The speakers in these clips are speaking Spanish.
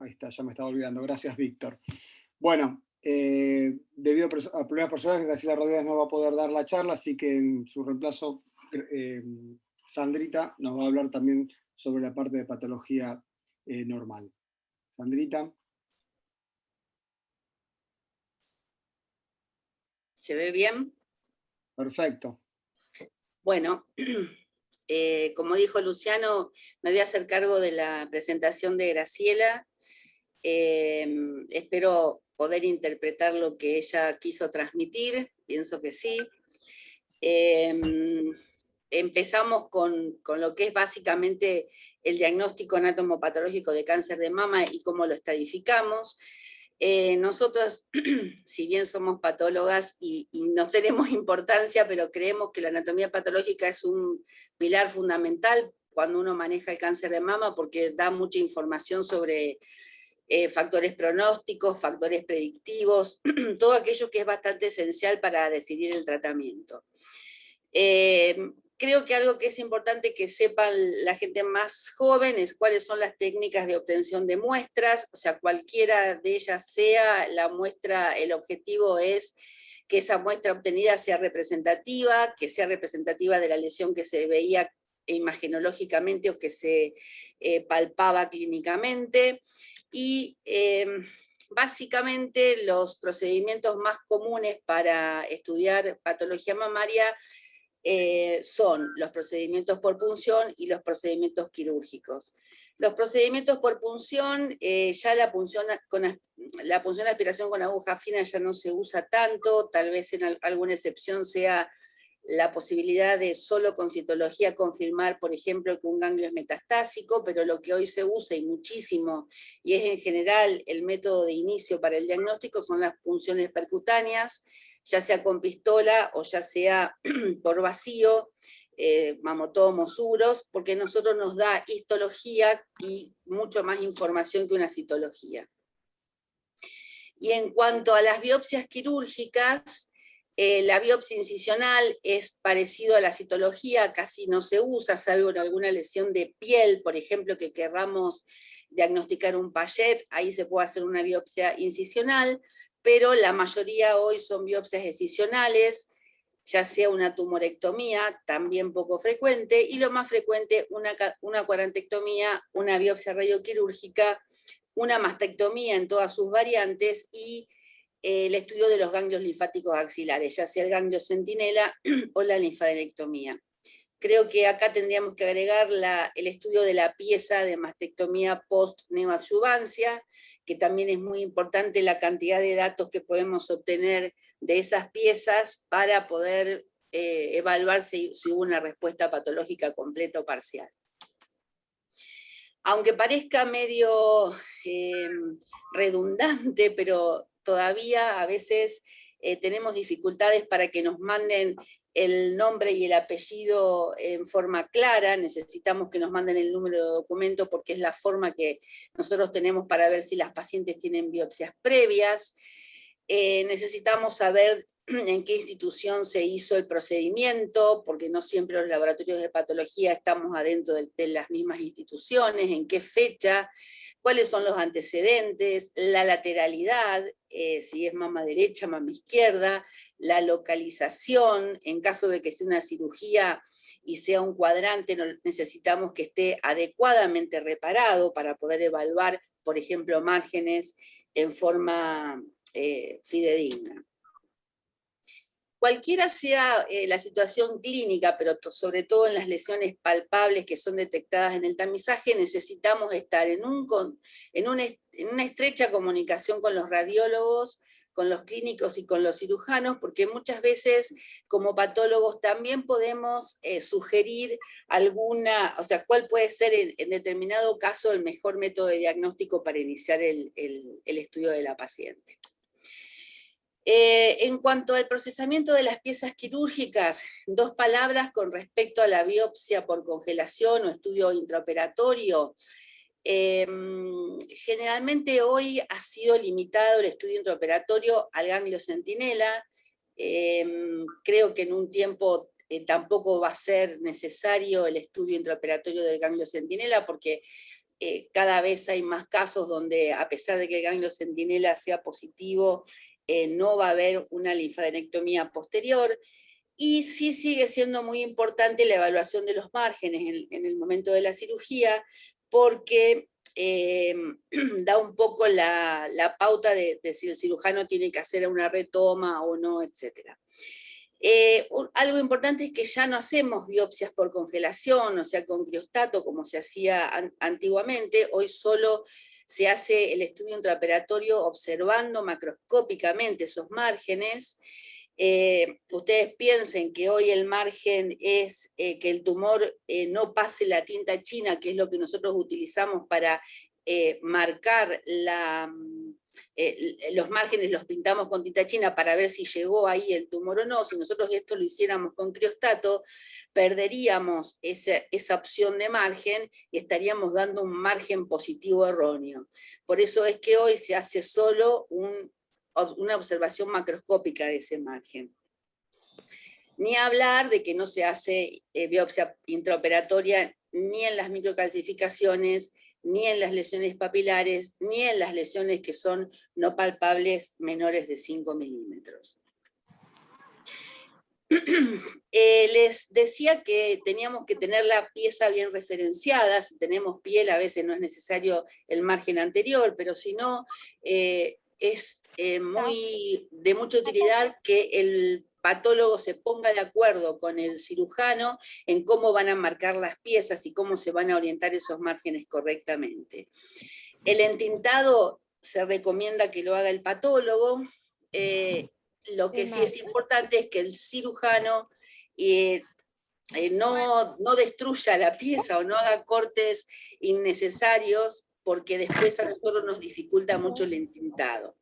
Ahí está, ya me estaba olvidando. Gracias, Víctor. Bueno, debido a problemas personales, Graciela Rodríguez no va a poder dar la charla, así que en su reemplazo, Sandrita nos va a hablar también sobre la parte de patología normal. Sandrita. ¿Se ve bien? Perfecto. Bueno, como dijo Luciano, me voy a hacer cargo de la presentación de Graciela. Espero poder interpretar lo que ella quiso transmitir, pienso que sí. Empezamos con lo que es básicamente el diagnóstico anatomopatológico de cáncer de mama y cómo lo estadificamos. Nosotros, si bien somos patólogas y no tenemos importancia, pero creemos que la anatomía patológica es un pilar fundamental cuando uno maneja el cáncer de mama, porque da mucha información sobre factores pronósticos, factores predictivos, todo aquello que es bastante esencial para decidir el tratamiento. Creo que algo que es importante que sepan la gente más joven es cuáles son las técnicas de obtención de muestras, o sea, cualquiera de ellas sea la muestra, el objetivo es que esa muestra obtenida sea representativa, que sea representativa de la lesión que se veía imagenológicamente o que se palpaba clínicamente, y básicamente los procedimientos más comunes para estudiar patología mamaria son los procedimientos por punción y los procedimientos quirúrgicos. Los procedimientos por punción, ya la punción de aspiración con aguja fina ya no se usa tanto, tal vez en alguna excepción sea la posibilidad de solo con citología confirmar, por ejemplo, que un ganglio es metastásico, pero lo que hoy se usa y muchísimo, y es en general el método de inicio para el diagnóstico, son las punciones percutáneas, ya sea con pistola o ya sea por vacío, mamotomos, uros, porque a nosotros nos da histología y mucho más información que una citología. Y en cuanto a las biopsias quirúrgicas, la biopsia incisional es parecido a la citología, casi no se usa, salvo en alguna lesión de piel, por ejemplo, que querramos diagnosticar un Payet, ahí se puede hacer una biopsia incisional, pero la mayoría hoy son biopsias excisionales, ya sea una tumorectomía, también poco frecuente, y lo más frecuente, una cuadrantectomía, una biopsia radioquirúrgica, una mastectomía en todas sus variantes, y el estudio de los ganglios linfáticos axilares, ya sea el ganglio centinela o la linfadenectomía. Creo que acá tendríamos que agregar el estudio de la pieza de mastectomía post-neoadyuvancia, que también es muy importante la cantidad de datos que podemos obtener de esas piezas para poder evaluar si hubo una respuesta patológica completa o parcial. Aunque parezca medio redundante, pero todavía a veces tenemos dificultades para que nos manden el nombre y el apellido en forma clara, necesitamos que nos manden el número de documento porque es la forma que nosotros tenemos para ver si las pacientes tienen biopsias previas. Necesitamos saber en qué institución se hizo el procedimiento, porque no siempre los laboratorios de patología estamos adentro de las mismas instituciones, en qué fecha, cuáles son los antecedentes, la lateralidad, si es mama derecha, mama izquierda, la localización, en caso de que sea una cirugía y sea un cuadrante, necesitamos que esté adecuadamente reparado para poder evaluar, por ejemplo, márgenes en forma fidedigna. Cualquiera sea la situación clínica, pero sobre todo en las lesiones palpables que son detectadas en el tamizaje, necesitamos estar en una estrecha comunicación con los radiólogos, con los clínicos y con los cirujanos, porque muchas veces como patólogos también podemos sugerir cuál puede ser en determinado caso el mejor método de diagnóstico para iniciar el estudio de la paciente. En cuanto al procesamiento de las piezas quirúrgicas, 2 palabras con respecto a la biopsia por congelación o estudio intraoperatorio. Generalmente hoy ha sido limitado el estudio intraoperatorio al ganglio centinela. Creo que en un tiempo tampoco va a ser necesario el estudio intraoperatorio del ganglio centinela porque cada vez hay más casos donde, a pesar de que el ganglio centinela sea positivo, no va a haber una linfadenectomía posterior. Y sí sigue siendo muy importante la evaluación de los márgenes en el momento de la cirugía, porque da un poco la pauta de si el cirujano tiene que hacer una retoma o no, etc. Algo importante es que ya no hacemos biopsias por congelación, o sea, con criostato, como se hacía antiguamente. Hoy solo se hace el estudio intraoperatorio observando macroscópicamente esos márgenes. Ustedes piensen que hoy el margen es que el tumor no pase la tinta china, que es lo que nosotros utilizamos para marcar los márgenes, los pintamos con tinta china para ver si llegó ahí el tumor o no. Si nosotros esto lo hiciéramos con criostato, perderíamos esa opción de margen y estaríamos dando un margen positivo erróneo. Por eso es que hoy se hace solo una observación macroscópica de ese margen. Ni hablar de que no se hace biopsia intraoperatoria ni en las microcalcificaciones, ni en las lesiones papilares, ni en las lesiones que son no palpables menores de 5 milímetros. Les decía que teníamos que tener la pieza bien referenciada. Si tenemos piel, a veces no es necesario el margen anterior, pero si no, es de mucha utilidad que el patólogo se ponga de acuerdo con el cirujano en cómo van a marcar las piezas y cómo se van a orientar esos márgenes correctamente. El entintado se recomienda que lo haga el patólogo. Lo que sí es importante es que el cirujano no destruya la pieza o no haga cortes innecesarios, porque después a nosotros nos dificulta mucho el entintado.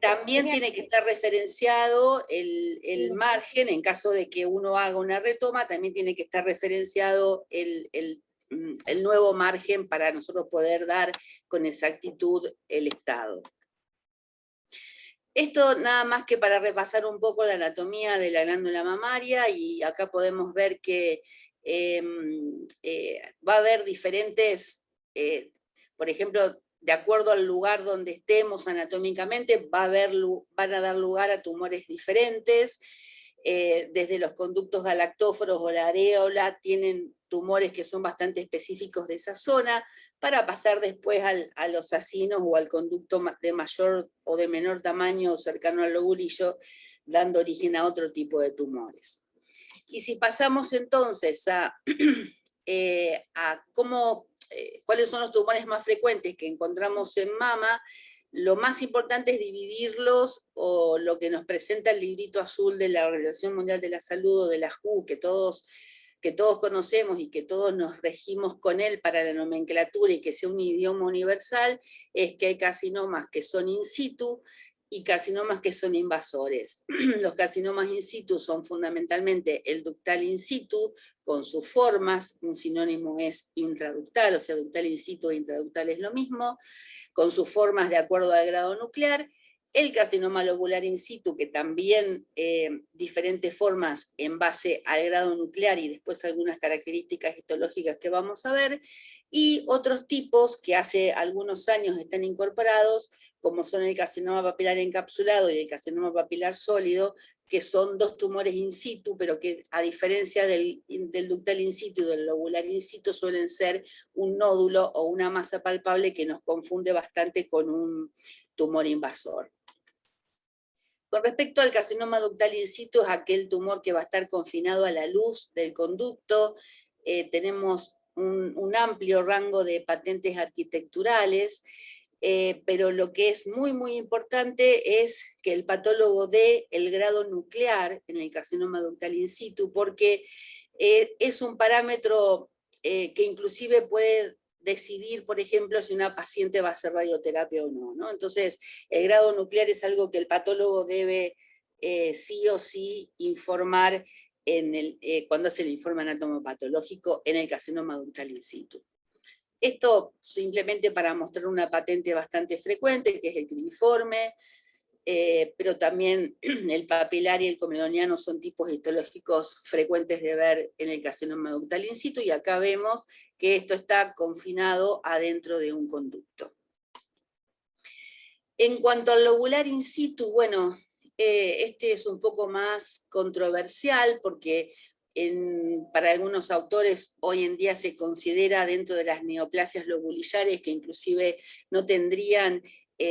También tiene que estar referenciado el margen, en caso de que uno haga una retoma, también tiene que estar referenciado el nuevo margen para nosotros poder dar con exactitud el estado. Esto nada más que para repasar un poco la anatomía de la glándula mamaria, y acá podemos ver que va a haber diferentes, por ejemplo, de acuerdo al lugar donde estemos anatómicamente, van a dar lugar a tumores diferentes. Desde los conductos galactóforos o la areola tienen tumores que son bastante específicos de esa zona, para pasar después a los acinos o al conducto de mayor o de menor tamaño cercano al lobulillo, dando origen a otro tipo de tumores. Y si pasamos entonces a cuáles son los tumores más frecuentes que encontramos en mama, lo más importante es dividirlos, o lo que nos presenta el librito azul de la Organización Mundial de la Salud o de la WHO, que todos conocemos y que todos nos regimos con él para la nomenclatura y que sea un idioma universal, es que hay carcinomas que son in situ y carcinomas que son invasores. Los carcinomas in situ son fundamentalmente el ductal in situ, con sus formas, un sinónimo es intraductal, o sea, ductal in situ e intraductal es lo mismo, con sus formas de acuerdo al grado nuclear. El carcinoma lobular in situ, que también diferentes formas en base al grado nuclear y después algunas características histológicas que vamos a ver, y otros tipos que hace algunos años están incorporados, como son el carcinoma papilar encapsulado y el carcinoma papilar sólido, que son dos tumores in situ, pero que a diferencia del ductal in situ y del lobular in situ suelen ser un nódulo o una masa palpable que nos confunde bastante con un tumor invasor. Con respecto al carcinoma ductal in situ, es aquel tumor que va a estar confinado a la luz del conducto. Tenemos un amplio rango de patentes arquitecturales, pero lo que es muy, muy importante es que el patólogo dé el grado nuclear en el carcinoma ductal in situ, porque es un parámetro que inclusive puede decidir, por ejemplo, si una paciente va a hacer radioterapia o no, ¿no? Entonces, el grado nuclear es algo que el patólogo debe sí o sí informar cuando hace el informe anatomopatológico en el carcinoma ductal in situ. Esto simplemente para mostrar una patente bastante frecuente, que es el cribiforme, pero también el papilar y el comedoniano son tipos histológicos frecuentes de ver en el carcinoma ductal in situ, y acá vemos que esto está confinado adentro de un conducto. En cuanto al lobular in situ, bueno, este es un poco más controversial porque para algunos autores hoy en día se considera dentro de las neoplasias lobulillares que inclusive no tendrían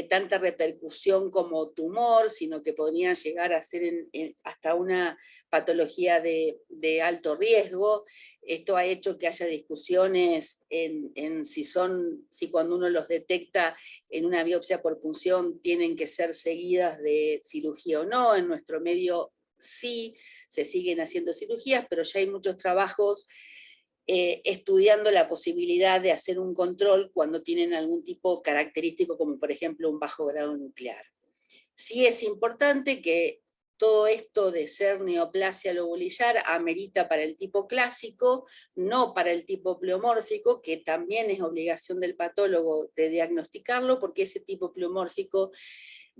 tanta repercusión como tumor, sino que podrían llegar a ser hasta una patología de alto riesgo. Esto ha hecho que haya discusiones en si cuando uno los detecta en una biopsia por punción tienen que ser seguidas de cirugía o no. En nuestro medio sí se siguen haciendo cirugías, pero ya hay muchos trabajos estudiando la posibilidad de hacer un control cuando tienen algún tipo característico, como por ejemplo un bajo grado nuclear. Sí es importante que todo esto de ser neoplasia lobulillar amerita para el tipo clásico, no para el tipo pleomórfico, que también es obligación del patólogo de diagnosticarlo, porque ese tipo pleomórfico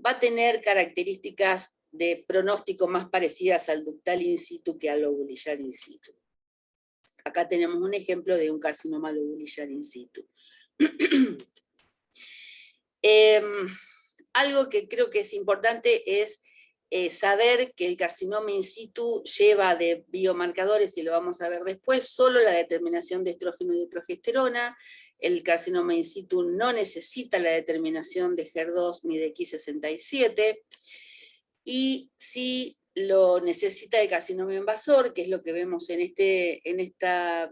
va a tener características de pronóstico más parecidas al ductal in situ que al lobulillar in situ. Acá tenemos un ejemplo de un carcinoma lobulillar in situ. Algo que creo que es importante es saber que el carcinoma in situ lleva de biomarcadores, y lo vamos a ver después, solo la determinación de estrógeno y de progesterona. El carcinoma in situ no necesita la determinación de HER2 ni de Ki67, y sí lo necesita el carcinoma invasor, que es lo que vemos en estas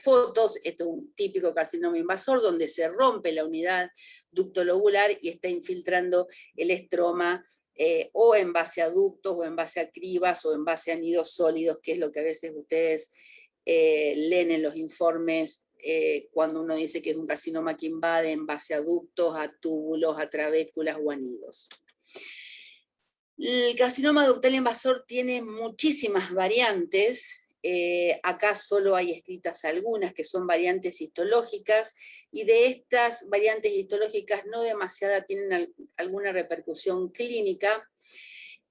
fotos. Esto es un típico carcinoma invasor donde se rompe la unidad ductolobular y está infiltrando el estroma o en base a ductos, o en base a cribas, o en base a nidos sólidos, que es lo que a veces ustedes leen en los informes cuando uno dice que es un carcinoma que invade en base a ductos, a túbulos, a trabéculas o a nidos. El carcinoma ductal invasor tiene muchísimas variantes. Acá solo hay escritas algunas que son variantes histológicas, y de estas variantes histológicas no demasiada tienen alguna repercusión clínica.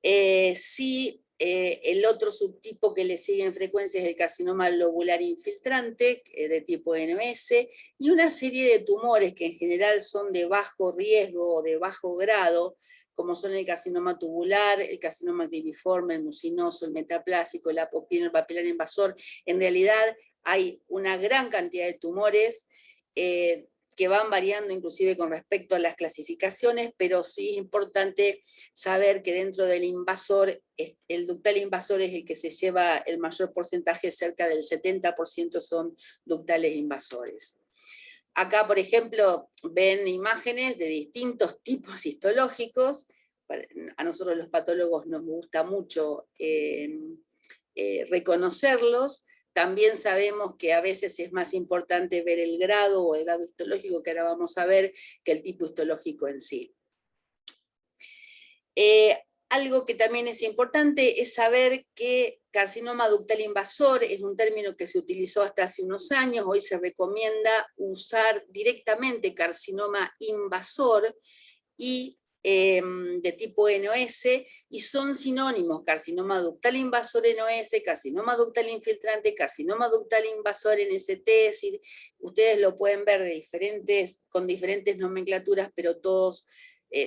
Sí, el otro subtipo que le sigue en frecuencia es el carcinoma lobular infiltrante de tipo NOS, y una serie de tumores que en general son de bajo riesgo o de bajo grado, como son el carcinoma tubular, el carcinoma cribiforme, el mucinoso, el metaplásico, el apocrino, el papilar invasor. En realidad hay una gran cantidad de tumores que van variando inclusive con respecto a las clasificaciones, pero sí es importante saber que dentro del invasor, el ductal invasor es el que se lleva el mayor porcentaje, cerca del 70% son ductales invasores. Acá, por ejemplo, ven imágenes de distintos tipos histológicos. A nosotros los patólogos nos gusta mucho reconocerlos. También sabemos que a veces es más importante ver el grado o el grado histológico, que ahora vamos a ver, que el tipo histológico en sí. Algo que también es importante es saber que carcinoma ductal invasor es un término que se utilizó hasta hace unos años. Hoy se recomienda usar directamente carcinoma invasor y de tipo NOS, y son sinónimos: carcinoma ductal invasor NOS, carcinoma ductal infiltrante, carcinoma ductal invasor NST. Es decir, ustedes lo pueden ver con diferentes nomenclaturas, pero todos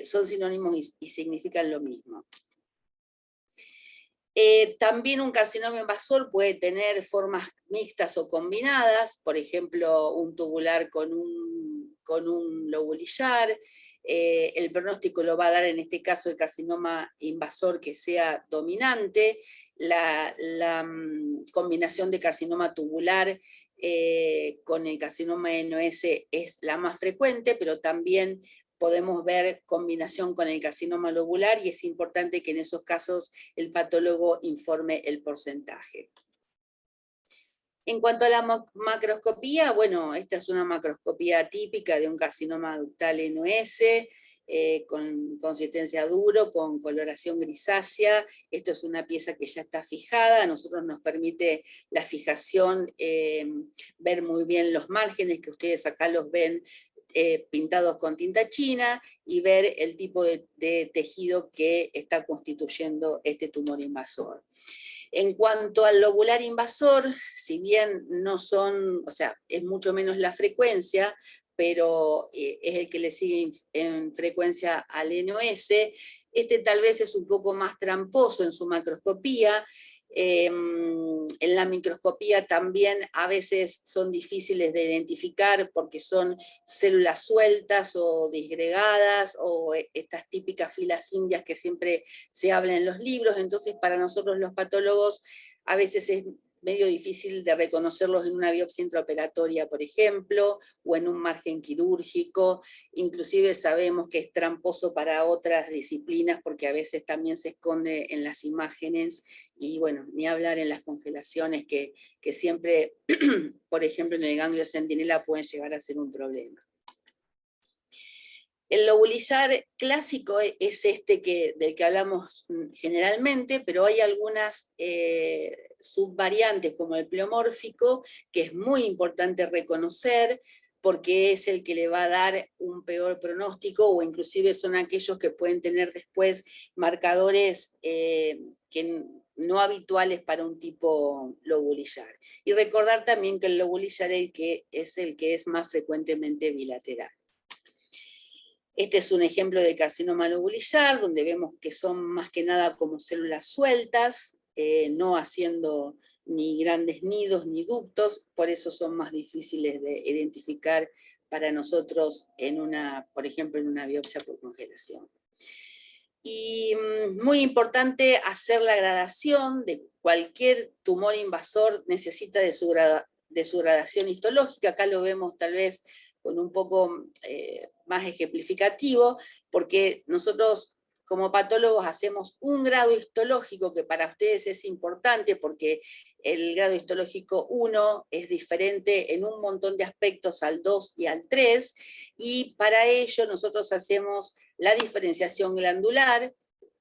son sinónimos y significan lo mismo. También un carcinoma invasor puede tener formas mixtas o combinadas, por ejemplo, un tubular con un lobulillar. El pronóstico lo va a dar en este caso el carcinoma invasor que sea dominante. La combinación de carcinoma tubular con el carcinoma NOS es la más frecuente, pero también podemos ver combinación con el carcinoma lobular, y es importante que en esos casos el patólogo informe el porcentaje. En cuanto a la macroscopía, bueno, esta es una macroscopía típica de un carcinoma ductal NOS, con consistencia duro, con coloración grisácea. Esto es una pieza que ya está fijada. A nosotros nos permite la fijación, ver muy bien los márgenes, que ustedes acá los ven pintados con tinta china, y ver el tipo de tejido que está constituyendo este tumor invasor. En cuanto al lobular invasor, si bien no son, o sea, es mucho menos la frecuencia, pero es el que le sigue en frecuencia al NOS, este tal vez es un poco más tramposo en su macroscopía. En la microscopía también a veces son difíciles de identificar porque son células sueltas o disgregadas o estas típicas filas indias que siempre se habla en los libros. Entonces para nosotros los patólogos a veces es medio difícil de reconocerlos en una biopsia intraoperatoria, por ejemplo, o en un margen quirúrgico. Inclusive sabemos que es tramposo para otras disciplinas porque a veces también se esconde en las imágenes y bueno, ni hablar en las congelaciones que siempre, por ejemplo, en el ganglio centinela pueden llegar a ser un problema. El lobulizar clásico es este del que hablamos generalmente, pero hay algunas subvariantes como el pleomórfico, que es muy importante reconocer, porque es el que le va a dar un peor pronóstico, o inclusive son aquellos que pueden tener después marcadores que no habituales para un tipo lobulizar. Y recordar también que el lobulizar es el que es más frecuentemente bilateral. Este es un ejemplo de carcinoma lobulizar, donde vemos que son más que nada como células sueltas, no haciendo ni grandes nidos ni ductos, por eso son más difíciles de identificar para nosotros, por ejemplo, en una biopsia por congelación. Y muy importante hacer la gradación de cualquier tumor invasor, necesita de su gradación histológica. Acá lo vemos tal vez con un poco más ejemplificativo, porque nosotros como patólogos hacemos un grado histológico que para ustedes es importante porque el grado histológico 1 es diferente en un montón de aspectos al 2 y al 3, y para ello nosotros hacemos la diferenciación glandular,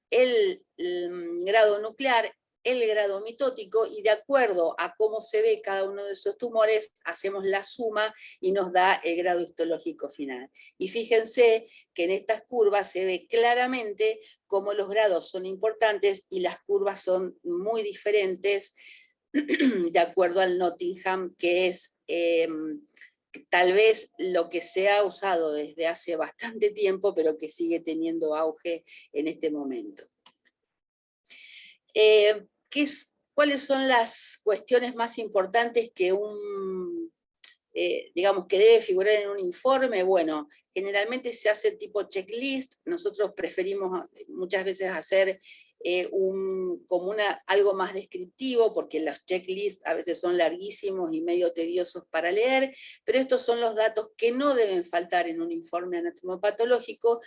el grado nuclear, el grado mitótico, y de acuerdo a cómo se ve cada uno de esos tumores, hacemos la suma y nos da el grado histológico final. Y fíjense que en estas curvas se ve claramente cómo los grados son importantes y las curvas son muy diferentes de acuerdo al Nottingham, que es tal vez lo que se ha usado desde hace bastante tiempo, pero que sigue teniendo auge en este momento. ¿Cuáles son las cuestiones más importantes que digamos, que debe figurar en un informe? Bueno, generalmente se hace tipo checklist. Nosotros preferimos muchas veces hacer como algo más descriptivo, porque los checklists a veces son larguísimos y medio tediosos para leer, pero estos son los datos que no deben faltar en un informe anatomopatológico,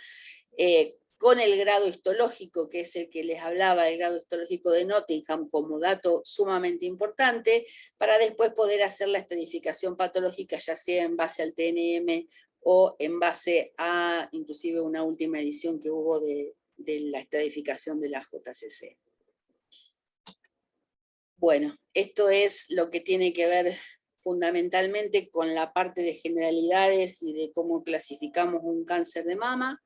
con el grado histológico, que es el que les hablaba, el grado histológico de Nottingham como dato sumamente importante, para después poder hacer la estratificación patológica, ya sea en base al TNM o en base a inclusive una última edición que hubo de la estratificación de la JCC. Bueno, esto es lo que tiene que ver fundamentalmente con la parte de generalidades y de cómo clasificamos un cáncer de mama.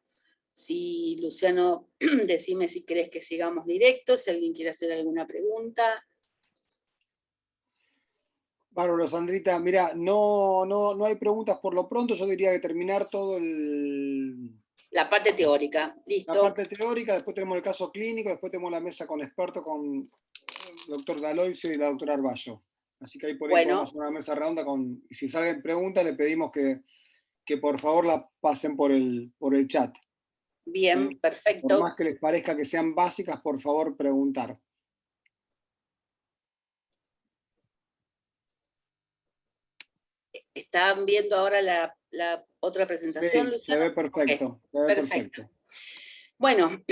Si, Luciano, decime si querés que sigamos directo, si alguien quiere hacer alguna pregunta. Bárbaro, Sandrita, mira, no hay preguntas por lo pronto, yo diría que terminar todo la parte teórica, listo. La parte teórica, después tenemos el caso clínico, después tenemos la mesa con expertos, con el doctor Daloisio y la doctora Arballo. Así que ahí por ahí podemos hacer una mesa redonda y si salen preguntas le pedimos que por favor la pasen por el chat. Bien, perfecto. Por más que les parezca que sean básicas, por favor, preguntar. ¿Están viendo ahora la otra presentación, sí, Luciano? Se ve perfecto. Okay, perfecto. Bueno,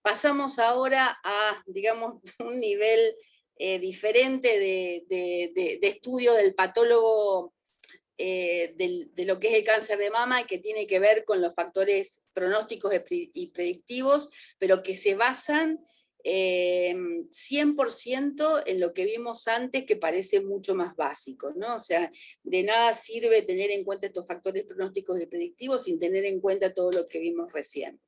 pasamos ahora a, digamos, un nivel diferente de estudio del patólogo de lo que es el cáncer de mama, que tiene que ver con los factores pronósticos y predictivos, pero que se basan 100% en lo que vimos antes, que parece mucho más básico, ¿no? O sea, de nada sirve tener en cuenta estos factores pronósticos y predictivos sin tener en cuenta todo lo que vimos recién.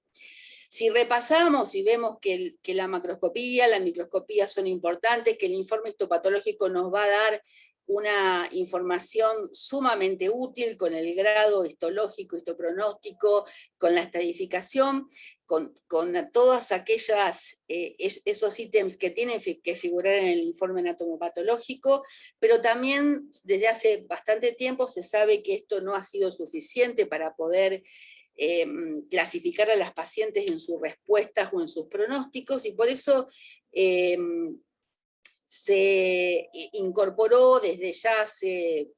Si repasamos y vemos que la macroscopía, la microscopía son importantes, que el informe histopatológico nos va a dar una información sumamente útil con el grado histológico, histopronóstico, con la estadificación, con todas aquellas, esos ítems que tienen que figurar en el informe anatomopatológico, pero también desde hace bastante tiempo se sabe que esto no ha sido suficiente para poder clasificar a las pacientes en sus respuestas o en sus pronósticos, y por eso se incorporó desde ya hace,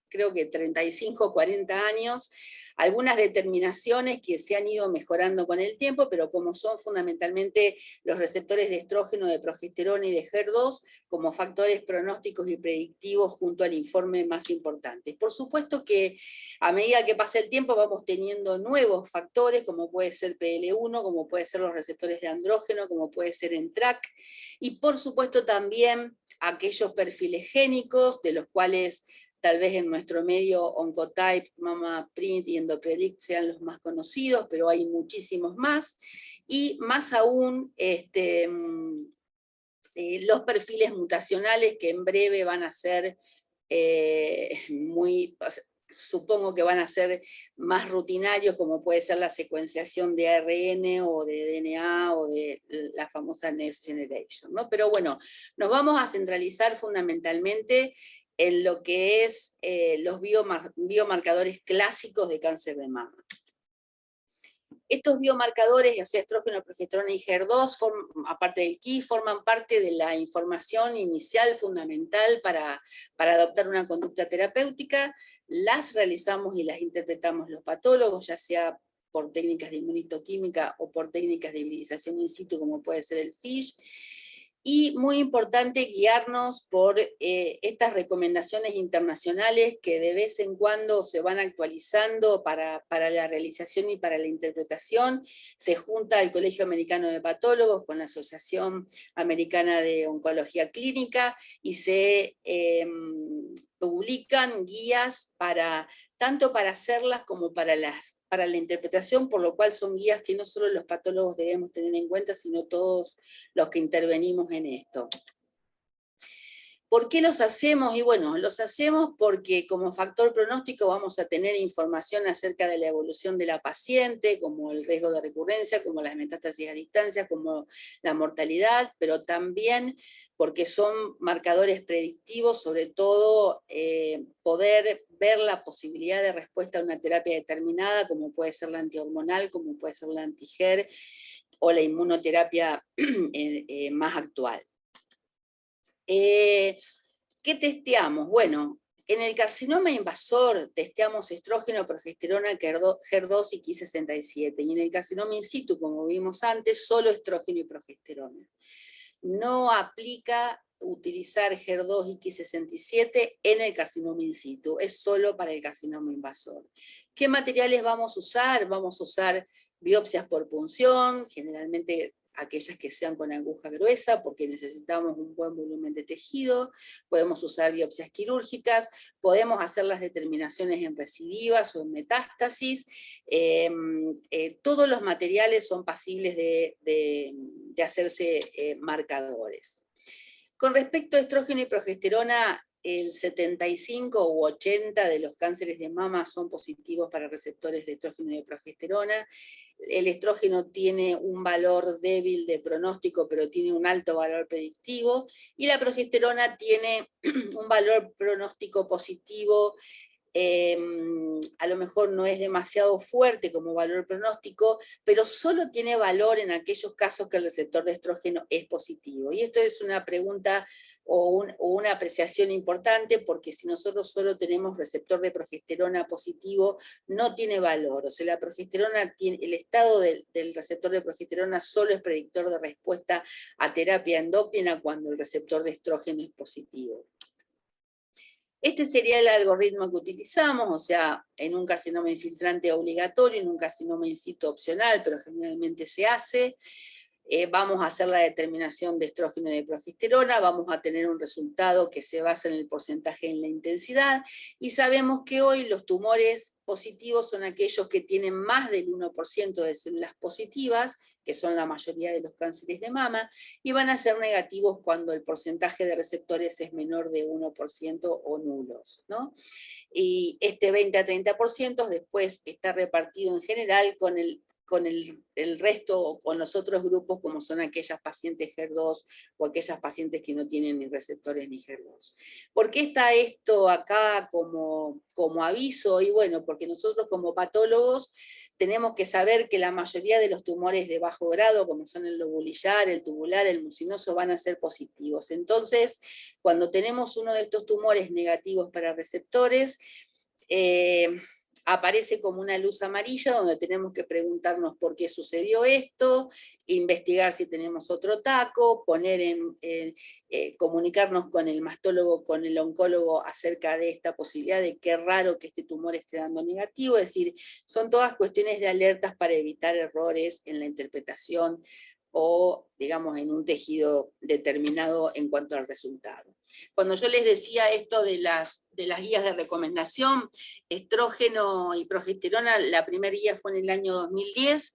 creo que 35 o 40 años, algunas determinaciones que se han ido mejorando con el tiempo, pero como son fundamentalmente los receptores de estrógeno, de progesterona y de HER2, como factores pronósticos y predictivos junto al informe más importante. Por supuesto que a medida que pasa el tiempo vamos teniendo nuevos factores, como puede ser PL1, como puede ser los receptores de andrógeno, como puede ser NTRK, y por supuesto también aquellos perfiles génicos, de los cuales tal vez en nuestro medio Oncotype, MammaPrint y EndoPredict sean los más conocidos, pero hay muchísimos más, y más aún los perfiles mutacionales que en breve van a ser supongo que van a ser más rutinarios, como puede ser la secuenciación de ARN o de DNA o de la famosa Next Generation, ¿no? Pero bueno, nos vamos a centralizar fundamentalmente en lo que es los biomarcadores clásicos de cáncer de mama. Estos biomarcadores, o sea, estrógeno, progesterona y HER2, aparte del KI, forman parte de la información inicial fundamental para adoptar una conducta terapéutica. Las realizamos y las interpretamos los patólogos, ya sea por técnicas de inmunistoquímica o por técnicas de hibridización in situ, como puede ser el FISH. Y muy importante guiarnos por estas recomendaciones internacionales que de vez en cuando se van actualizando para la realización y para la interpretación. Se junta el Colegio Americano de Patólogos con la Asociación Americana de Oncología Clínica y se publican guías tanto para hacerlas como para la interpretación, por lo cual son guías que no solo los patólogos debemos tener en cuenta, sino todos los que intervenimos en esto. ¿Por qué los hacemos? Y bueno, los hacemos porque como factor pronóstico vamos a tener información acerca de la evolución de la paciente, como el riesgo de recurrencia, como las metástasis a distancia, como la mortalidad, pero también porque son marcadores predictivos, sobre todo poder ver la posibilidad de respuesta a una terapia determinada, como puede ser la antihormonal, como puede ser la anti-HER, o la inmunoterapia más actual. ¿Qué testeamos? Bueno, en el carcinoma invasor testeamos estrógeno, progesterona, HER2 y Ki67, y en el carcinoma in situ, como vimos antes, solo estrógeno y progesterona. No aplica utilizar HER2 y Ki67 en el carcinoma in situ, es solo para el carcinoma invasor. ¿Qué materiales vamos a usar? Vamos a usar biopsias por punción, generalmente aquellas que sean con aguja gruesa, porque necesitamos un buen volumen de tejido. Podemos usar biopsias quirúrgicas, podemos hacer las determinaciones en recidivas o en metástasis. Todos los materiales son pasibles de hacerse marcadores. Con respecto a estrógeno y progesterona, el 75 u 80 de los cánceres de mama son positivos para receptores de estrógeno y de progesterona. El estrógeno tiene un valor débil de pronóstico, pero tiene un alto valor predictivo, y la progesterona tiene un valor pronóstico positivo, a lo mejor no es demasiado fuerte como valor pronóstico, pero solo tiene valor en aquellos casos que el receptor de estrógeno es positivo. Y esto es una pregunta o una apreciación importante, porque si nosotros solo tenemos receptor de progesterona positivo, no tiene valor. O sea, la progesterona el estado del receptor de progesterona solo es predictor de respuesta a terapia endocrina cuando el receptor de estrógeno es positivo. Este sería el algoritmo que utilizamos, o sea, en un carcinoma infiltrante obligatorio, en un carcinoma in situ opcional, pero generalmente se hace. vamos a hacer la determinación de estrógeno y de progesterona, vamos a tener un resultado que se basa en el porcentaje en la intensidad, y sabemos que hoy los tumores positivos son aquellos que tienen más del 1% de células positivas, que son la mayoría de los cánceres de mama, y van a ser negativos cuando el porcentaje de receptores es menor de 1% o nulos, ¿no? Y este 20 a 30% después está repartido en general con el resto, o con los otros grupos, como son aquellas pacientes HER2 o aquellas pacientes que no tienen ni receptores ni HER2. ¿Por qué está esto acá como aviso? Y bueno, porque nosotros como patólogos tenemos que saber que la mayoría de los tumores de bajo grado, como son el lobulillar, el tubular, el mucinoso, van a ser positivos. Entonces, cuando tenemos uno de estos tumores negativos para receptores, aparece como una luz amarilla donde tenemos que preguntarnos por qué sucedió esto, investigar si tenemos otro taco, comunicarnos con el mastólogo, con el oncólogo acerca de esta posibilidad de qué raro que este tumor esté dando negativo. Es decir, son todas cuestiones de alertas para evitar errores en la interpretación o, digamos, en un tejido determinado en cuanto al resultado. Cuando yo les decía esto de las guías de recomendación, estrógeno y progesterona, la primera guía fue en el año 2010,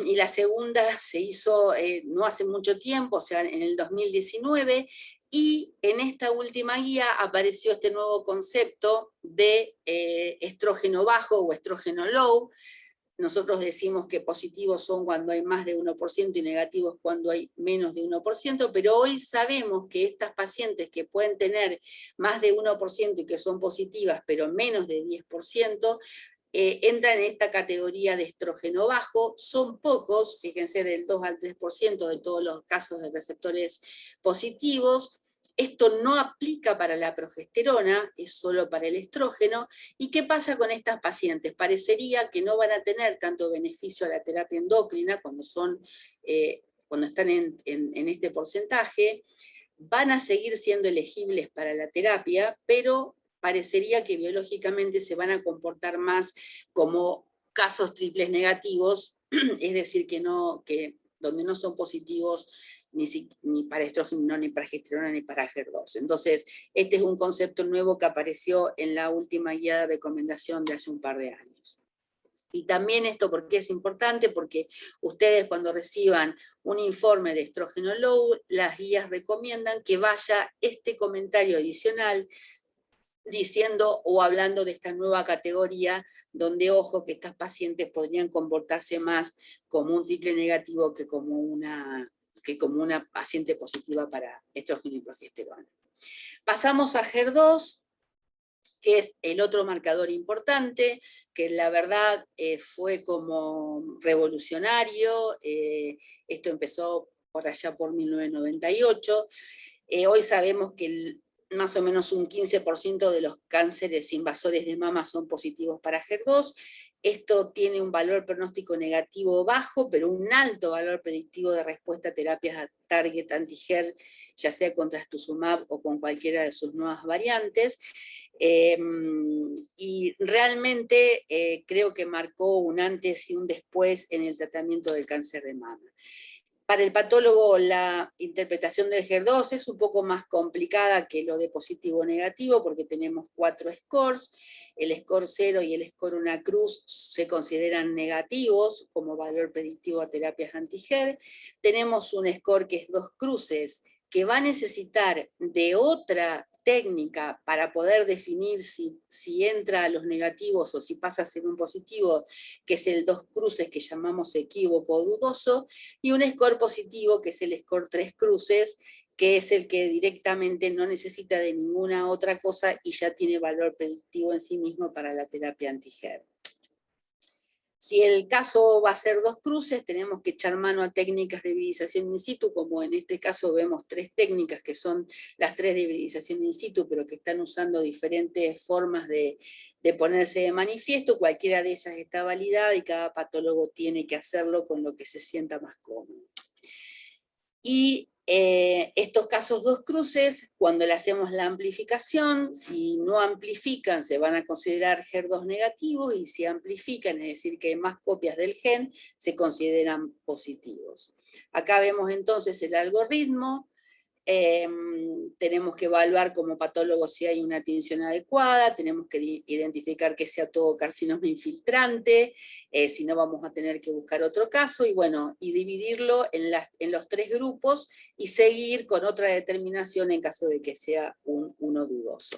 y la segunda se hizo no hace mucho tiempo, o sea, en el 2019, y en esta última guía apareció este nuevo concepto de estrógeno bajo o estrógeno low. Nosotros decimos que positivos son cuando hay más de 1% y negativos cuando hay menos de 1%, pero hoy sabemos que estas pacientes que pueden tener más de 1% y que son positivas, pero menos de 10%, entran en esta categoría de estrógeno bajo. Son pocos, fíjense, del 2 al 3% de todos los casos de receptores positivos. Esto no aplica para la progesterona, es solo para el estrógeno. ¿Y qué pasa con estas pacientes? Parecería que no van a tener tanto beneficio a la terapia endocrina cuando están en este porcentaje. Van a seguir siendo elegibles para la terapia, pero parecería que biológicamente se van a comportar más como casos triples negativos, es decir, que donde no son positivos ni para estrógeno, ni para progesterona, ni para HER2. Entonces, este es un concepto nuevo que apareció en la última guía de recomendación de hace un par de años. Y también esto, ¿por qué es importante? Porque ustedes cuando reciban un informe de estrógeno low, las guías recomiendan que vaya este comentario adicional diciendo o hablando de esta nueva categoría, donde, ojo, que estas pacientes podrían comportarse más como un triple negativo que como una paciente positiva para estrógeno y progesterona. Pasamos a HER2, que es el otro marcador importante, que la verdad fue como revolucionario. Esto empezó por allá por 1998. Hoy sabemos que más o menos un 15% de los cánceres invasores de mama son positivos para HER2. Esto tiene un valor pronóstico negativo bajo, pero un alto valor predictivo de respuesta a terapias a target anti-HER, ya sea con trastuzumab o con cualquiera de sus nuevas variantes. Y realmente creo que marcó un antes y un después en el tratamiento del cáncer de mama. Para el patólogo la interpretación del HER2 es un poco más complicada que lo de positivo o negativo, porque tenemos 4 scores. El score 0 y el score una cruz se consideran negativos como valor predictivo a terapias anti-HER. Tenemos un score que es 2 cruces, que va a necesitar de otra técnica para poder definir si entra a los negativos o si pasa a ser un positivo, que es el 2 cruces que llamamos equívoco o dudoso, y un score positivo que es el score 3 cruces, que es el que directamente no necesita de ninguna otra cosa y ya tiene valor predictivo en sí mismo para la terapia anti-HER. Si el caso va a ser 2 cruces, tenemos que echar mano a técnicas de hibridización in situ, como en este caso vemos 3 técnicas que son las 3 de hibridización in situ, pero que están usando diferentes formas de ponerse de manifiesto. Cualquiera de ellas está validada y cada patólogo tiene que hacerlo con lo que se sienta más cómodo. Y Estos casos dos cruces, cuando le hacemos la amplificación, si no amplifican se van a considerar HER2 negativos, y si amplifican, es decir que hay más copias del gen, se consideran positivos. Acá vemos entonces el algoritmo. Tenemos que evaluar como patólogo si hay una tinción adecuada, tenemos que identificar que sea todo carcinoma infiltrante, si no vamos a tener que buscar otro caso, y bueno, y dividirlo en los tres grupos, y seguir con otra determinación en caso de que sea uno dudoso.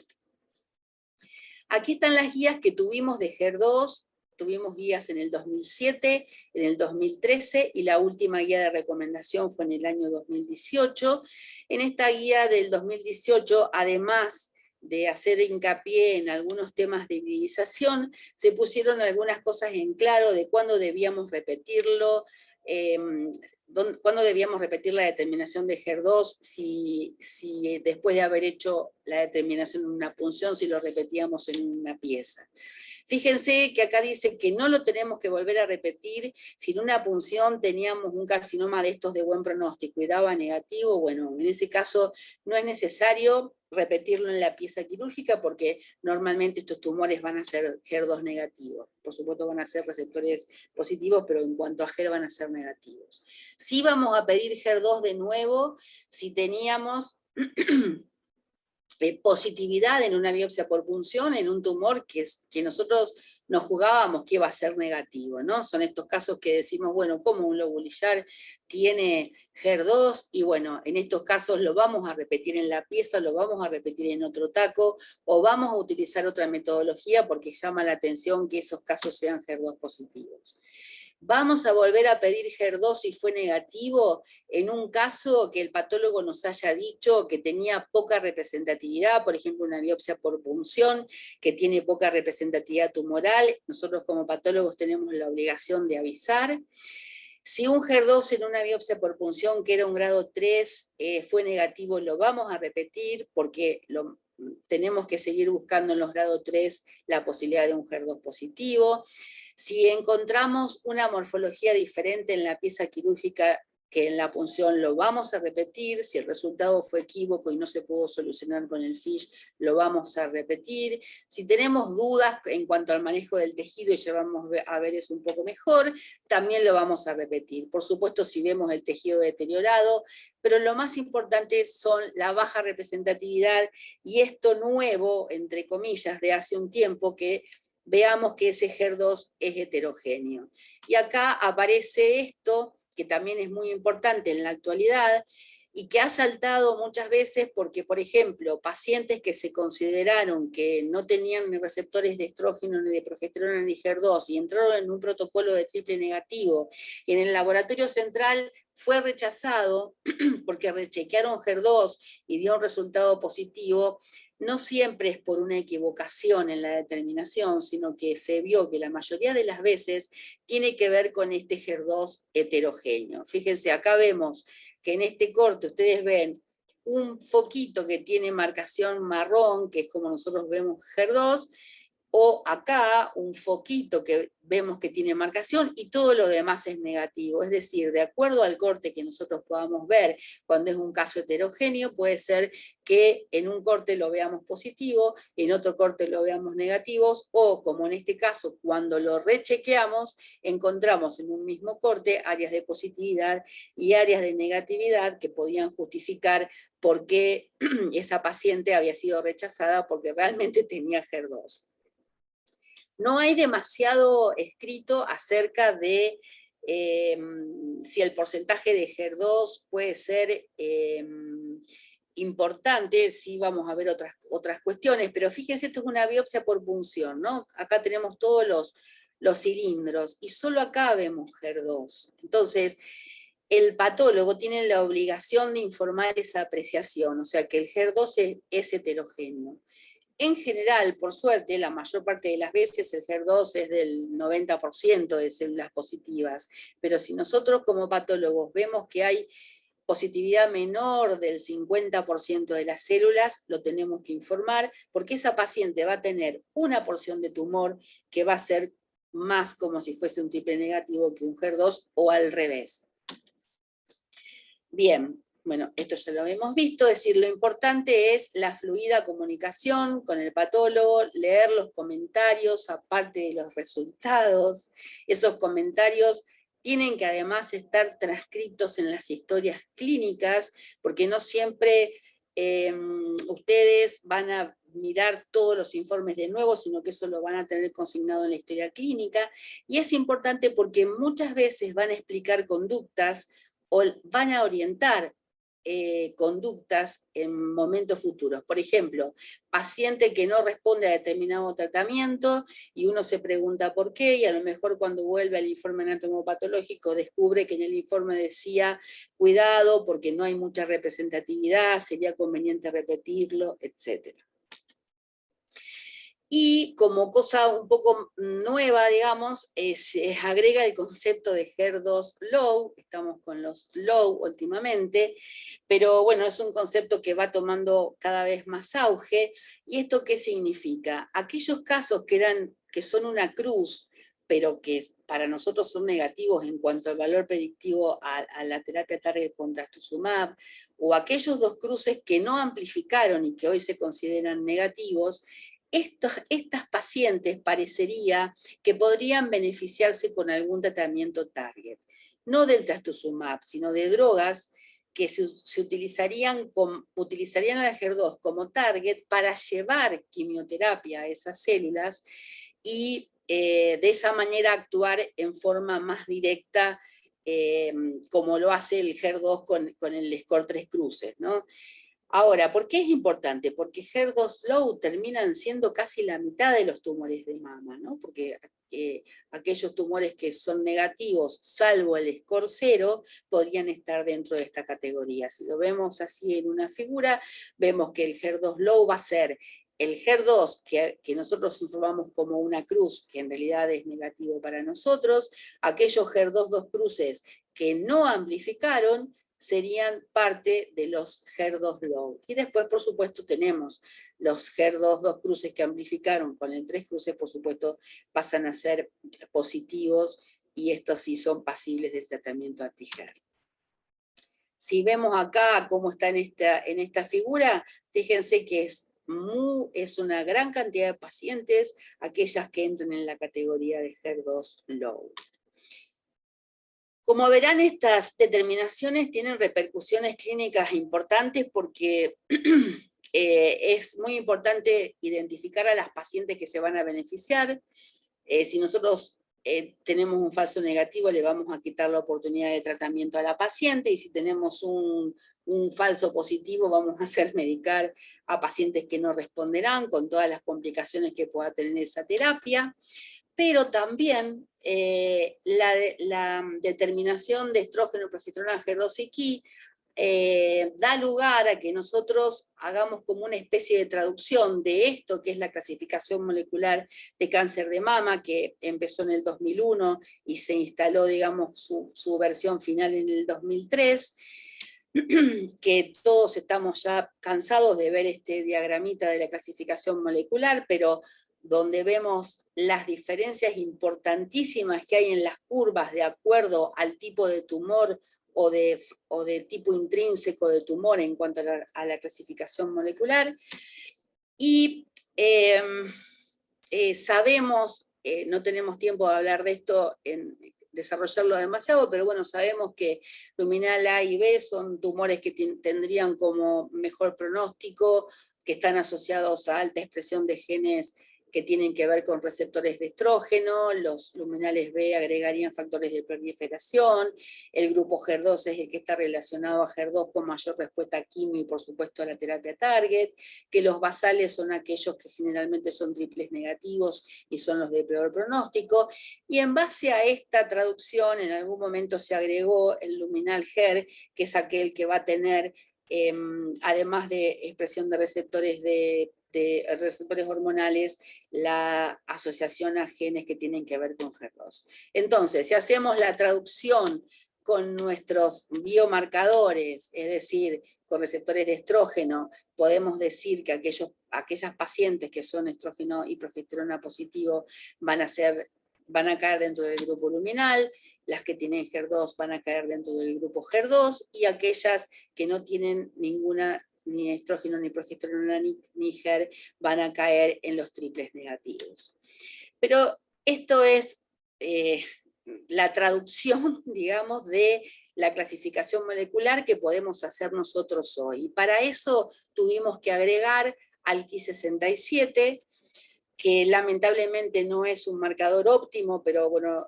Aquí están las guías que tuvimos de HER2, tuvimos guías en el 2007, en el 2013, y la última guía de recomendación fue en el año 2018. En esta guía del 2018, además de hacer hincapié en algunos temas de hibridización, se pusieron algunas cosas en claro de cuándo debíamos repetirlo, cuándo debíamos repetir la determinación de HER2, si después de haber hecho la determinación en una punción, si lo repetíamos en una pieza. Fíjense que acá dice que no lo tenemos que volver a repetir si en una punción teníamos un carcinoma de estos de buen pronóstico y daba negativo. Bueno, en ese caso no es necesario repetirlo en la pieza quirúrgica, porque normalmente estos tumores van a ser HER2 negativos. Por supuesto van a ser receptores positivos, pero en cuanto a HER van a ser negativos. Sí vamos a pedir HER2 de nuevo si teníamos positividad en una biopsia por punción en un tumor que nosotros nos jugábamos que iba a ser negativo, ¿no? Son estos casos que decimos, bueno, ¿cómo un lobulillar tiene HER2? Y bueno, en estos casos lo vamos a repetir en la pieza, lo vamos a repetir en otro taco, o vamos a utilizar otra metodología porque llama la atención que esos casos sean HER2 positivos. Vamos a volver a pedir HER2 si fue negativo en un caso que el patólogo nos haya dicho que tenía poca representatividad, por ejemplo una biopsia por punción que tiene poca representatividad tumoral. Nosotros como patólogos tenemos la obligación de avisar. Si un HER2 en una biopsia por punción que era un grado 3 fue negativo, lo vamos a repetir porque tenemos que seguir buscando en los grados 3 la posibilidad de un HER2 positivo. Si encontramos una morfología diferente en la pieza quirúrgica que en la punción, lo vamos a repetir. Si el resultado fue equívoco y no se pudo solucionar con el FISH, lo vamos a repetir. Si tenemos dudas en cuanto al manejo del tejido y llevamos a ver eso un poco mejor, también lo vamos a repetir. Por supuesto, si vemos el tejido deteriorado, pero lo más importante son la baja representatividad y esto nuevo, entre comillas, de hace un tiempo, que veamos que ese HER2 es heterogéneo. Y acá aparece esto, que también es muy importante en la actualidad, y que ha saltado muchas veces porque, por ejemplo, pacientes que se consideraron que no tenían ni receptores de estrógeno, ni de progesterona, ni HER2, y entraron en un protocolo de triple negativo, y en el laboratorio central fue rechazado porque rechequearon HER2 y dio un resultado positivo, no siempre es por una equivocación en la determinación, sino que se vio que la mayoría de las veces tiene que ver con este HER2 heterogéneo. Fíjense, acá vemos que en este corte ustedes ven un foquito que tiene marcación marrón, que es como nosotros vemos HER2, o acá un foquito que vemos que tiene marcación y todo lo demás es negativo. Es decir, de acuerdo al corte que nosotros podamos ver, cuando es un caso heterogéneo, puede ser que en un corte lo veamos positivo, en otro corte lo veamos negativos, o como en este caso, cuando lo rechequeamos, encontramos en un mismo corte áreas de positividad y áreas de negatividad que podían justificar por qué esa paciente había sido rechazada, porque realmente tenía HER2. No hay demasiado escrito acerca de si el porcentaje de HER2 puede ser importante. Sí vamos a ver otras cuestiones, pero fíjense, esto es una biopsia por punción, ¿no? Acá tenemos todos los cilindros, y solo acá vemos HER2. Entonces, el patólogo tiene la obligación de informar esa apreciación, o sea que el HER2 es heterogéneo. En general, por suerte, la mayor parte de las veces el HER2 es del 90% de células positivas, pero si nosotros como patólogos vemos que hay positividad menor del 50% de las células, lo tenemos que informar, porque esa paciente va a tener una porción de tumor que va a ser más como si fuese un triple negativo que un HER2, o al revés. Bien. bueno, esto ya lo hemos visto, es decir, lo importante es la fluida comunicación con el patólogo, leer los comentarios aparte de los resultados. Esos comentarios tienen que además estar transcritos en las historias clínicas, porque no siempre ustedes van a mirar todos los informes de nuevo, sino que eso lo van a tener consignado en la historia clínica, y es importante porque muchas veces van a explicar conductas o van a orientar conductas en momentos futuros. Por ejemplo, paciente que no responde a determinado tratamiento y uno se pregunta por qué, y a lo mejor cuando vuelve al informe anatomopatológico descubre que en el informe decía cuidado porque no hay mucha representatividad, sería conveniente repetirlo, etc. Y como cosa un poco nueva, digamos, se agrega el concepto de HER2 low, estamos con los low últimamente, pero bueno, es un concepto que va tomando cada vez más auge. ¿Y esto qué significa? Aquellos casos que son una cruz, pero que para nosotros son negativos en cuanto al valor predictivo a la terapia target con trastuzumab, o aquellos dos cruces que no amplificaron y que hoy se consideran negativos, estas pacientes parecería que podrían beneficiarse con algún tratamiento target, no del trastuzumab, sino de drogas que se utilizarían al HER2 como target para llevar quimioterapia a esas células y de esa manera actuar en forma más directa, como lo hace el HER2 con el score 3 cruces, ¿no? Ahora, ¿por qué es importante? Porque HER2 low terminan siendo casi la mitad de los tumores de mama, ¿no? Porque aquellos tumores que son negativos, salvo el score 0, podrían estar dentro de esta categoría. Si lo vemos así en una figura, vemos que el HER2 low va a ser el HER2, que nosotros informamos como una cruz, que en realidad es negativo para nosotros, aquellos HER2 dos cruces que no amplificaron, serían parte de los HER2 low. Y después, por supuesto, tenemos los HER2 dos cruces que amplificaron con el 3 cruces, por supuesto, pasan a ser positivos, y estos sí son pasibles del tratamiento anti-HER. Si vemos acá cómo está en esta figura, fíjense que es una gran cantidad de pacientes aquellas que entran en la categoría de HER2 low. Como verán, estas determinaciones tienen repercusiones clínicas importantes porque es muy importante identificar a las pacientes que se van a beneficiar. Si nosotros tenemos un falso negativo, le vamos a quitar la oportunidad de tratamiento a la paciente, y si tenemos un falso positivo, vamos a hacer medicar a pacientes que no responderán, con todas las complicaciones que pueda tener esa terapia. Pero también la determinación de estrógeno, progesterona, HER2 y Ki da lugar a que nosotros hagamos como una especie de traducción de esto, que es la clasificación molecular de cáncer de mama, que empezó en el 2001 y se instaló, digamos, su versión final en el 2003, que todos estamos ya cansados de ver este diagramita de la clasificación molecular, pero donde vemos las diferencias importantísimas que hay en las curvas de acuerdo al tipo de tumor o de tipo intrínseco de tumor en cuanto a la clasificación molecular. Y sabemos, no tenemos tiempo de hablar de esto, desarrollarlo demasiado, pero bueno, sabemos que luminal A y B son tumores que tendrían como mejor pronóstico, que están asociados a alta expresión de genes que tienen que ver con receptores de estrógeno. Los luminales B agregarían factores de proliferación, el grupo HER2 es el que está relacionado a HER2 con mayor respuesta a quimio y por supuesto a la terapia target, que los basales son aquellos que generalmente son triples negativos y son los de peor pronóstico, y en base a esta traducción en algún momento se agregó el luminal HER, que es aquel que va a tener, además de expresión de receptores hormonales, la asociación a genes que tienen que ver con HER2. Entonces, si hacemos la traducción con nuestros biomarcadores, es decir, con receptores de estrógeno, podemos decir que aquellas pacientes que son estrógeno y progesterona positivo van a ser van a caer dentro del grupo luminal, las que tienen HER2 van a caer dentro del grupo HER2, y aquellas que no tienen ninguna, ni estrógeno, ni progesterona, ni HER, van a caer en los triples negativos. Pero esto es la traducción, digamos, de la clasificación molecular que podemos hacer nosotros hoy. Y para eso tuvimos que agregar al Ki67, que lamentablemente no es un marcador óptimo, pero bueno,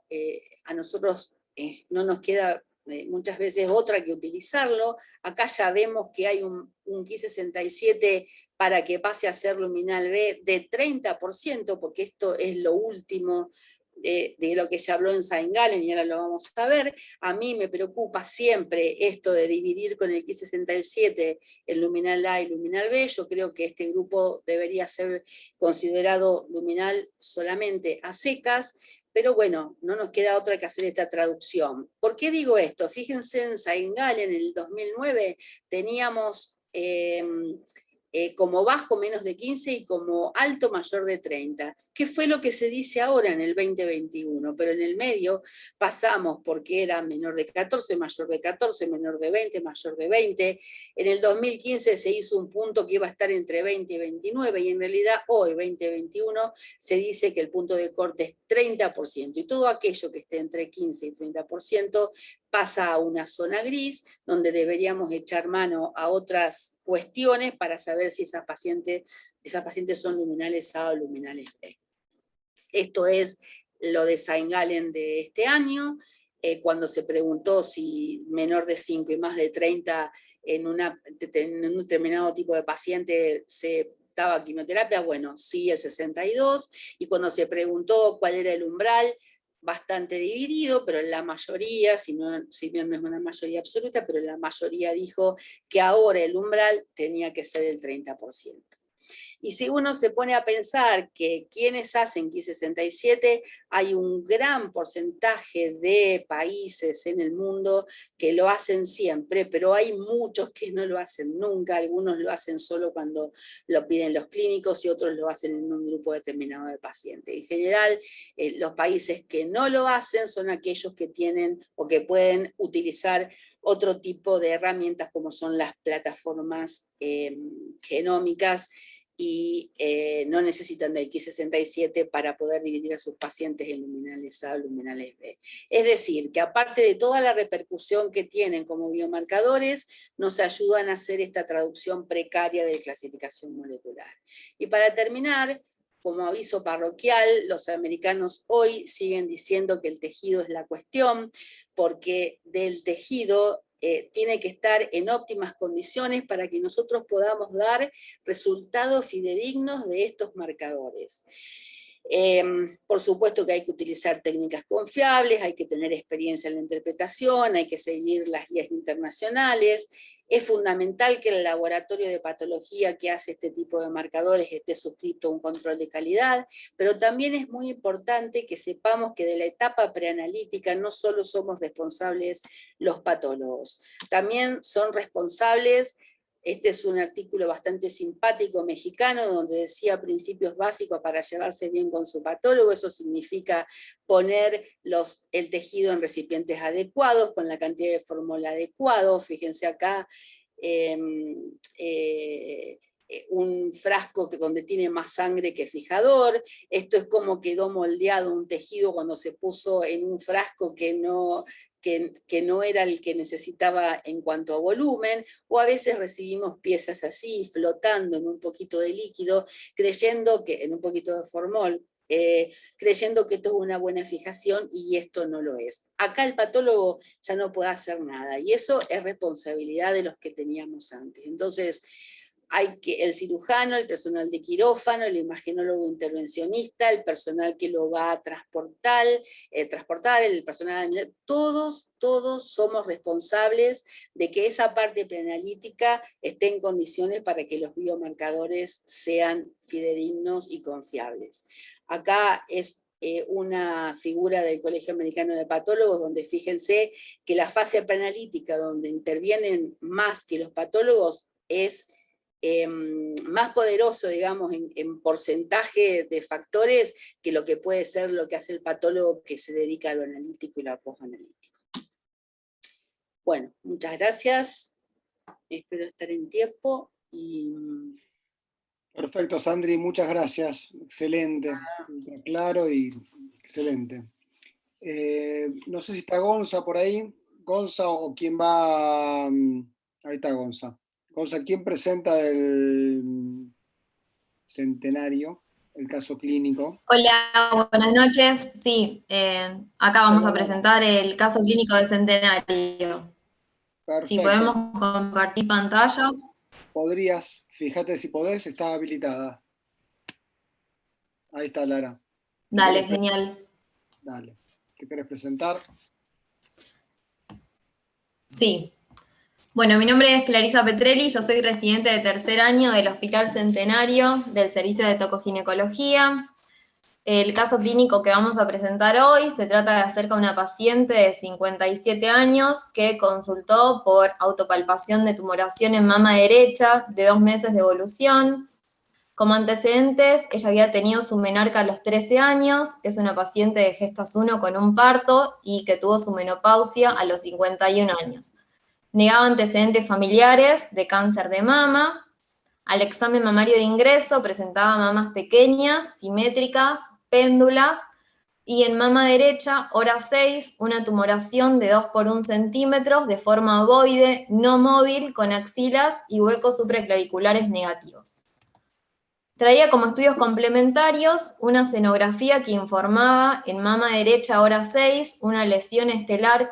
a nosotros no nos queda muchas veces otra que utilizarlo. Acá ya vemos que hay un Ki67 para que pase a ser luminal B de 30%, porque esto es lo último de lo que se habló en St. Gallen, y ahora lo vamos a ver. A mí me preocupa siempre esto de dividir con el Ki67 el luminal A y luminal B. Yo creo que este grupo debería ser considerado luminal solamente a secas, pero bueno, no nos queda otra que hacer esta traducción. ¿Por qué digo esto? Fíjense, en St. Gallen en el 2009 teníamos como bajo menos de 15 y como alto mayor de 30. ¿Qué fue lo que se dice ahora en el 2021? Pero en el medio pasamos porque era menor de 14, mayor de 14, menor de 20, mayor de 20. En el 2015 se hizo un punto que iba a estar entre 20 y 29, y en realidad hoy, 2021, se dice que el punto de corte es 30%, y todo aquello que esté entre 15 y 30% pasa a una zona gris, donde deberíamos echar mano a otras cuestiones para saber si esas pacientes son luminales A o luminales B. Esto es lo de St. Gallen de este año, cuando se preguntó si menor de 5 y más de 30 en un determinado tipo de paciente se daba quimioterapia, bueno, sí, el 62, y cuando se preguntó cuál era el umbral, bastante dividido, pero la mayoría, si bien no es una mayoría absoluta, pero la mayoría dijo que ahora el umbral tenía que ser el 30%. Y si uno se pone a pensar que quienes hacen Ki67, hay un gran porcentaje de países en el mundo que lo hacen siempre, pero hay muchos que no lo hacen nunca. Algunos lo hacen solo cuando lo piden los clínicos y otros lo hacen en un grupo determinado de pacientes. En general, los países que no lo hacen son aquellos que tienen o que pueden utilizar otro tipo de herramientas, como son las plataformas genómicas, y no necesitan del Ki67 para poder dividir a sus pacientes en luminales A o luminales B. Es decir, que aparte de toda la repercusión que tienen como biomarcadores, nos ayudan a hacer esta traducción precaria de clasificación molecular. Y para terminar, como aviso parroquial, los americanos hoy siguen diciendo que el tejido es la cuestión, porque del tejido tiene que estar en óptimas condiciones para que nosotros podamos dar resultados fidedignos de estos marcadores. Por supuesto que hay que utilizar técnicas confiables, hay que tener experiencia en la interpretación, hay que seguir las guías internacionales. Es fundamental que el laboratorio de patología que hace este tipo de marcadores esté suscrito a un control de calidad, pero también es muy importante que sepamos que de la etapa preanalítica no solo somos responsables los patólogos, también son responsables. Este es un artículo bastante simpático mexicano, donde decía principios básicos para llevarse bien con su patólogo. Eso significa poner el tejido en recipientes adecuados, con la cantidad de formol adecuado. Fíjense acá, un frasco donde tiene más sangre que fijador. Esto es como quedó moldeado un tejido cuando se puso en un frasco que no era el que necesitaba en cuanto a volumen, o a veces recibimos piezas así, flotando en un poquito de líquido, creyendo que, en un poquito de formol, creyendo que esto es una buena fijación, y esto no lo es. Acá el patólogo ya no puede hacer nada, y eso es responsabilidad de los que teníamos antes. Entonces, el cirujano, el personal de quirófano, el imagenólogo intervencionista, el personal que lo va a transportar, el personal, todos somos responsables de que esa parte preanalítica esté en condiciones para que los biomarcadores sean fidedignos y confiables. Acá es una figura del Colegio Americano de Patólogos, donde fíjense que la fase preanalítica donde intervienen más que los patólogos es más poderoso, digamos, en porcentaje de factores que lo que puede ser lo que hace el patólogo que se dedica a lo analítico y lo posanalítico. Bueno, muchas gracias. Espero estar en tiempo. Perfecto, Sandri, muchas gracias. Excelente, claro y excelente. No sé si está Gonza por ahí. Gonza o quién va. Ahí está Gonza. Gonza, ¿quién presenta el centenario, el caso clínico? Hola, buenas noches. Sí, acá vamos a presentar el caso clínico del centenario. Perfecto. Si podemos compartir pantalla. Podrías, fíjate si podés, está habilitada. Ahí está, Lara. Dale, genial. Dale. ¿Qué querés presentar? Sí. Bueno, mi nombre es Clarisa Petrelli, yo soy residente de tercer año del Hospital Centenario del Servicio de Tocoginecología. El caso clínico que vamos a presentar hoy se trata de acerca de una paciente de 57 años que consultó por autopalpación de tumoración en mama derecha de 2 meses de evolución. Como antecedentes, ella había tenido su menarca a los 13 años, es una paciente de Gestas 1 con un parto y que tuvo su menopausia a los 51 años. Negaba antecedentes familiares de cáncer de mama. Al examen mamario de ingreso presentaba mamas pequeñas, simétricas, péndulas, y en mama derecha, hora 6, una tumoración de 2 por 1 centímetros de forma ovoide, no móvil, con axilas y huecos supraclaviculares negativos. Traía como estudios complementarios una escenografía que informaba en mama derecha hora 6 una lesión estelar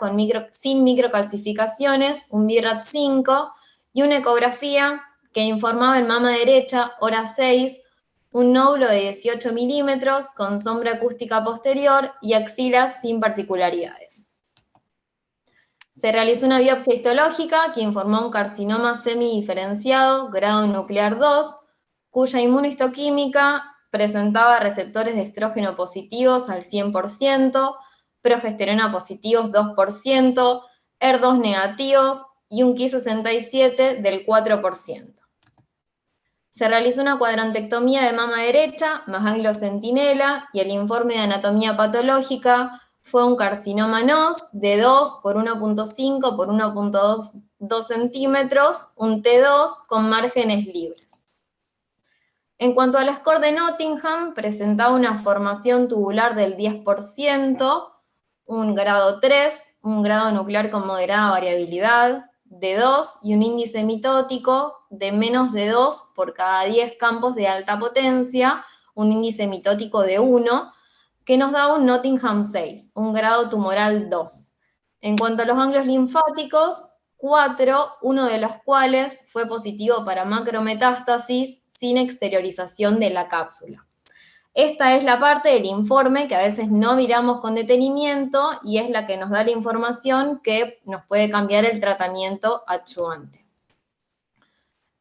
sin microcalcificaciones, un BIRAT 5, y una ecografía que informaba en mama derecha hora 6 un nódulo de 18 milímetros con sombra acústica posterior y axilas sin particularidades. Se realizó una biopsia histológica que informó un carcinoma semidiferenciado, grado nuclear 2, cuya inmunohistoquímica presentaba receptores de estrógeno positivos al 100%, progesterona positivos 2%, ER2 negativos y un Ki67 del 4%. Se realizó una cuadrantectomía de mama derecha, más ganglio centinela, y el informe de anatomía patológica fue un carcinoma NOS de 2 por 1.5 por 1.2 centímetros, un T2 con márgenes libres. En cuanto al score de Nottingham, presentaba una formación tubular del 10%, un grado 3, un grado nuclear con moderada variabilidad de 2 y un índice mitótico de menos de 2 por cada 10 campos de alta potencia, un índice mitótico de 1, que nos da un Nottingham 6, un grado tumoral 2. En cuanto a los ganglios linfáticos, 4, uno de los cuales fue positivo para macrometástasis sin exteriorización de la cápsula. Esta es la parte del informe que a veces no miramos con detenimiento y es la que nos da la información que nos puede cambiar el tratamiento adyuvante.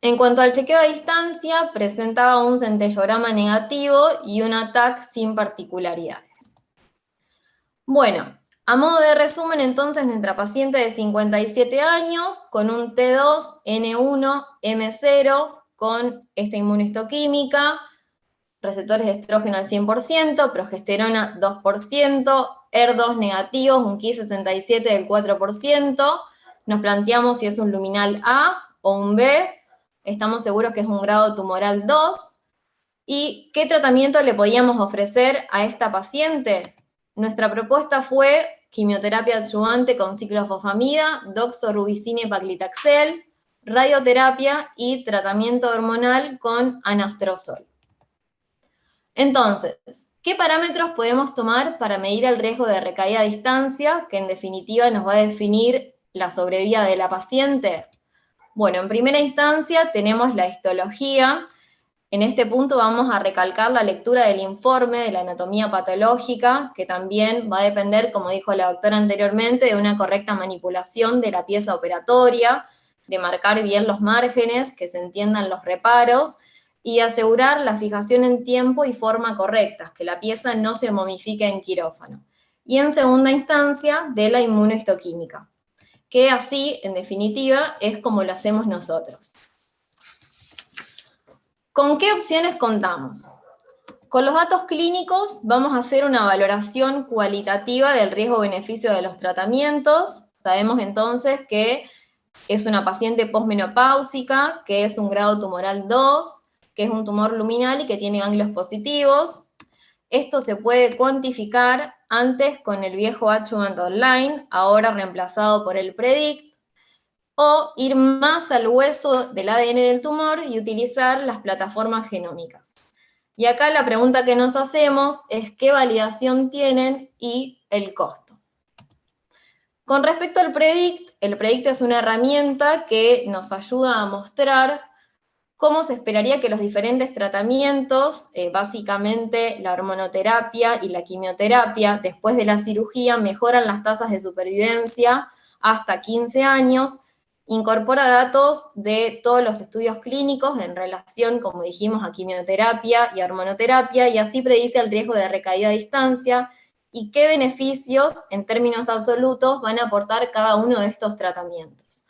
En cuanto al chequeo a distancia, presentaba un centellograma negativo y un ATAC sin particularidades. Bueno, a modo de resumen, entonces, nuestra paciente de 57 años, con un T2, N1, M0, con esta inmunohistoquímica, receptores de estrógeno al 100%, progesterona 2%, ER2 negativos, un Ki67 del 4%, nos planteamos si es un luminal A o un B, estamos seguros que es un grado tumoral 2, ¿y qué tratamiento le podíamos ofrecer a esta paciente? Nuestra propuesta fue quimioterapia adyuvante con ciclofosfamida, doxorubicina y paclitaxel, radioterapia y tratamiento hormonal con anastrozol. Entonces, ¿qué parámetros podemos tomar para medir el riesgo de recaída a distancia, que en definitiva nos va a definir la sobrevida de la paciente? Bueno, en primera instancia tenemos la histología. En este punto vamos a recalcar la lectura del informe de la anatomía patológica, que también va a depender, como dijo la doctora anteriormente, de una correcta manipulación de la pieza operatoria, de marcar bien los márgenes, que se entiendan los reparos, y asegurar la fijación en tiempo y forma correctas, que la pieza no se momifique en quirófano. Y en segunda instancia, de la inmunohistoquímica, que así, en definitiva, es como lo hacemos nosotros. ¿Con qué opciones contamos? Con los datos clínicos vamos a hacer una valoración cualitativa del riesgo-beneficio de los tratamientos. Sabemos entonces que es una paciente posmenopáusica, que es un grado tumoral 2, que es un tumor luminal y que tiene ganglios positivos. Esto se puede cuantificar antes con el viejo Adjuvant Online, ahora reemplazado por el PREDICT, o ir más al hueso del ADN del tumor y utilizar las plataformas genómicas. Y acá la pregunta que nos hacemos es qué validación tienen y el costo. Con respecto al PREDICT, el PREDICT es una herramienta que nos ayuda a mostrar cómo se esperaría que los diferentes tratamientos, básicamente la hormonoterapia y la quimioterapia, después de la cirugía, mejoran las tasas de supervivencia hasta 15 años, incorpora datos de todos los estudios clínicos en relación, como dijimos, a quimioterapia y hormonoterapia, y así predice el riesgo de recaída a distancia y qué beneficios, en términos absolutos, van a aportar cada uno de estos tratamientos.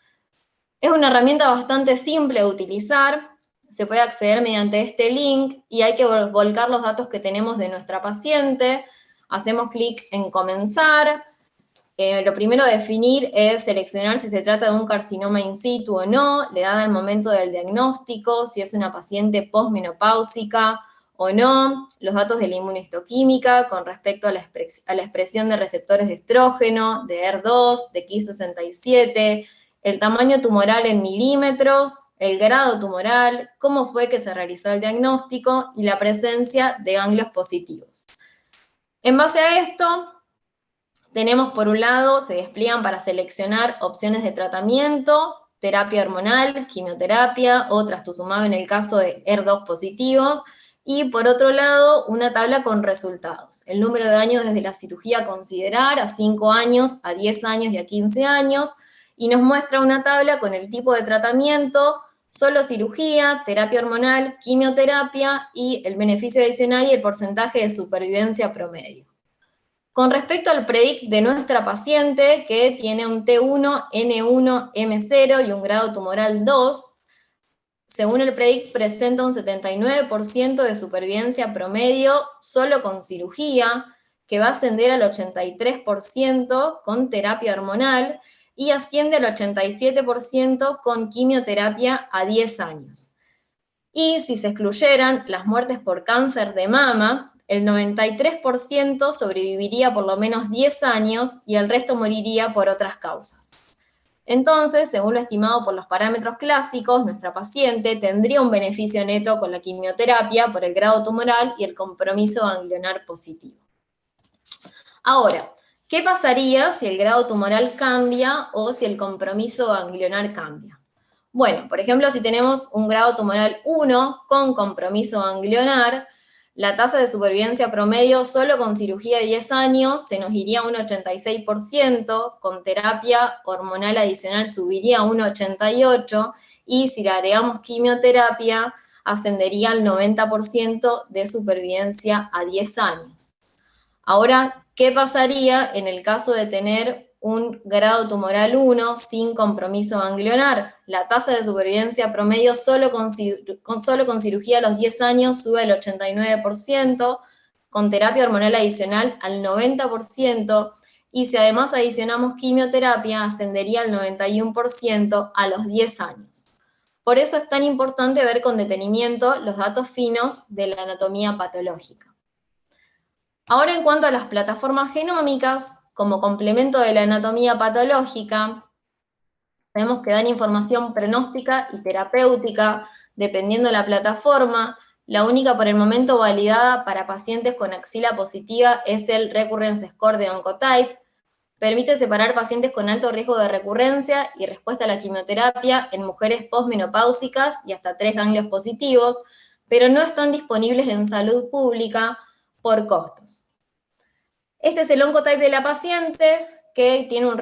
Es una herramienta bastante simple de utilizar, se puede acceder mediante este link y hay que volcar los datos que tenemos de nuestra paciente. Hacemos clic en comenzar. Lo primero a definir es seleccionar si se trata de un carcinoma in situ o no, la edad al momento del diagnóstico, si es una paciente posmenopáusica o no, los datos de la inmunohistoquímica con respecto a la expresión de receptores de estrógeno, de ER2, de Ki67, el tamaño tumoral en milímetros, el grado tumoral, cómo fue que se realizó el diagnóstico y la presencia de ganglios positivos. En base a esto, tenemos por un lado, se despliegan para seleccionar opciones de tratamiento, terapia hormonal, quimioterapia o trastuzumab en el caso de ER2 positivos, y por otro lado, una tabla con resultados. El número de años desde la cirugía a considerar, a 5 años, a 10 años y a 15 años, y nos muestra una tabla con el tipo de tratamiento, solo cirugía, terapia hormonal, quimioterapia, y el beneficio adicional y el porcentaje de supervivencia promedio. Con respecto al PREDICT de nuestra paciente, que tiene un T1, N1, M0 y un grado tumoral 2, según el PREDICT presenta un 79% de supervivencia promedio solo con cirugía, que va a ascender al 83% con terapia hormonal y asciende al 87% con quimioterapia a 10 años. Y si se excluyeran las muertes por cáncer de mama, el 93% sobreviviría por lo menos 10 años y el resto moriría por otras causas. Entonces, según lo estimado por los parámetros clásicos, nuestra paciente tendría un beneficio neto con la quimioterapia por el grado tumoral y el compromiso ganglionar positivo. Ahora, ¿qué pasaría si el grado tumoral cambia o si el compromiso ganglionar cambia? Bueno, por ejemplo, si tenemos un grado tumoral 1 con compromiso ganglionar, la tasa de supervivencia promedio solo con cirugía de 10 años se nos iría a un 86%, con terapia hormonal adicional subiría a un 88%, y si le agregamos quimioterapia, ascendería al 90% de supervivencia a 10 años. Ahora, ¿qué pasaría en el caso de tener un grado tumoral 1 sin compromiso ganglionar? La tasa de supervivencia promedio solo con cirugía a los 10 años sube al 89%, con terapia hormonal adicional al 90%, y si además adicionamos quimioterapia, ascendería al 91% a los 10 años. Por eso es tan importante ver con detenimiento los datos finos de la anatomía patológica. Ahora, en cuanto a las plataformas genómicas, como complemento de la anatomía patológica, sabemos que dan información pronóstica y terapéutica, dependiendo de la plataforma. La única por el momento validada para pacientes con axila positiva es el Recurrence Score de Oncotype. Permite separar pacientes con alto riesgo de recurrencia y respuesta a la quimioterapia en mujeres posmenopáusicas y hasta 3 ganglios positivos, pero no están disponibles en salud pública por costos. Este es el Oncotype de la paciente, que tiene un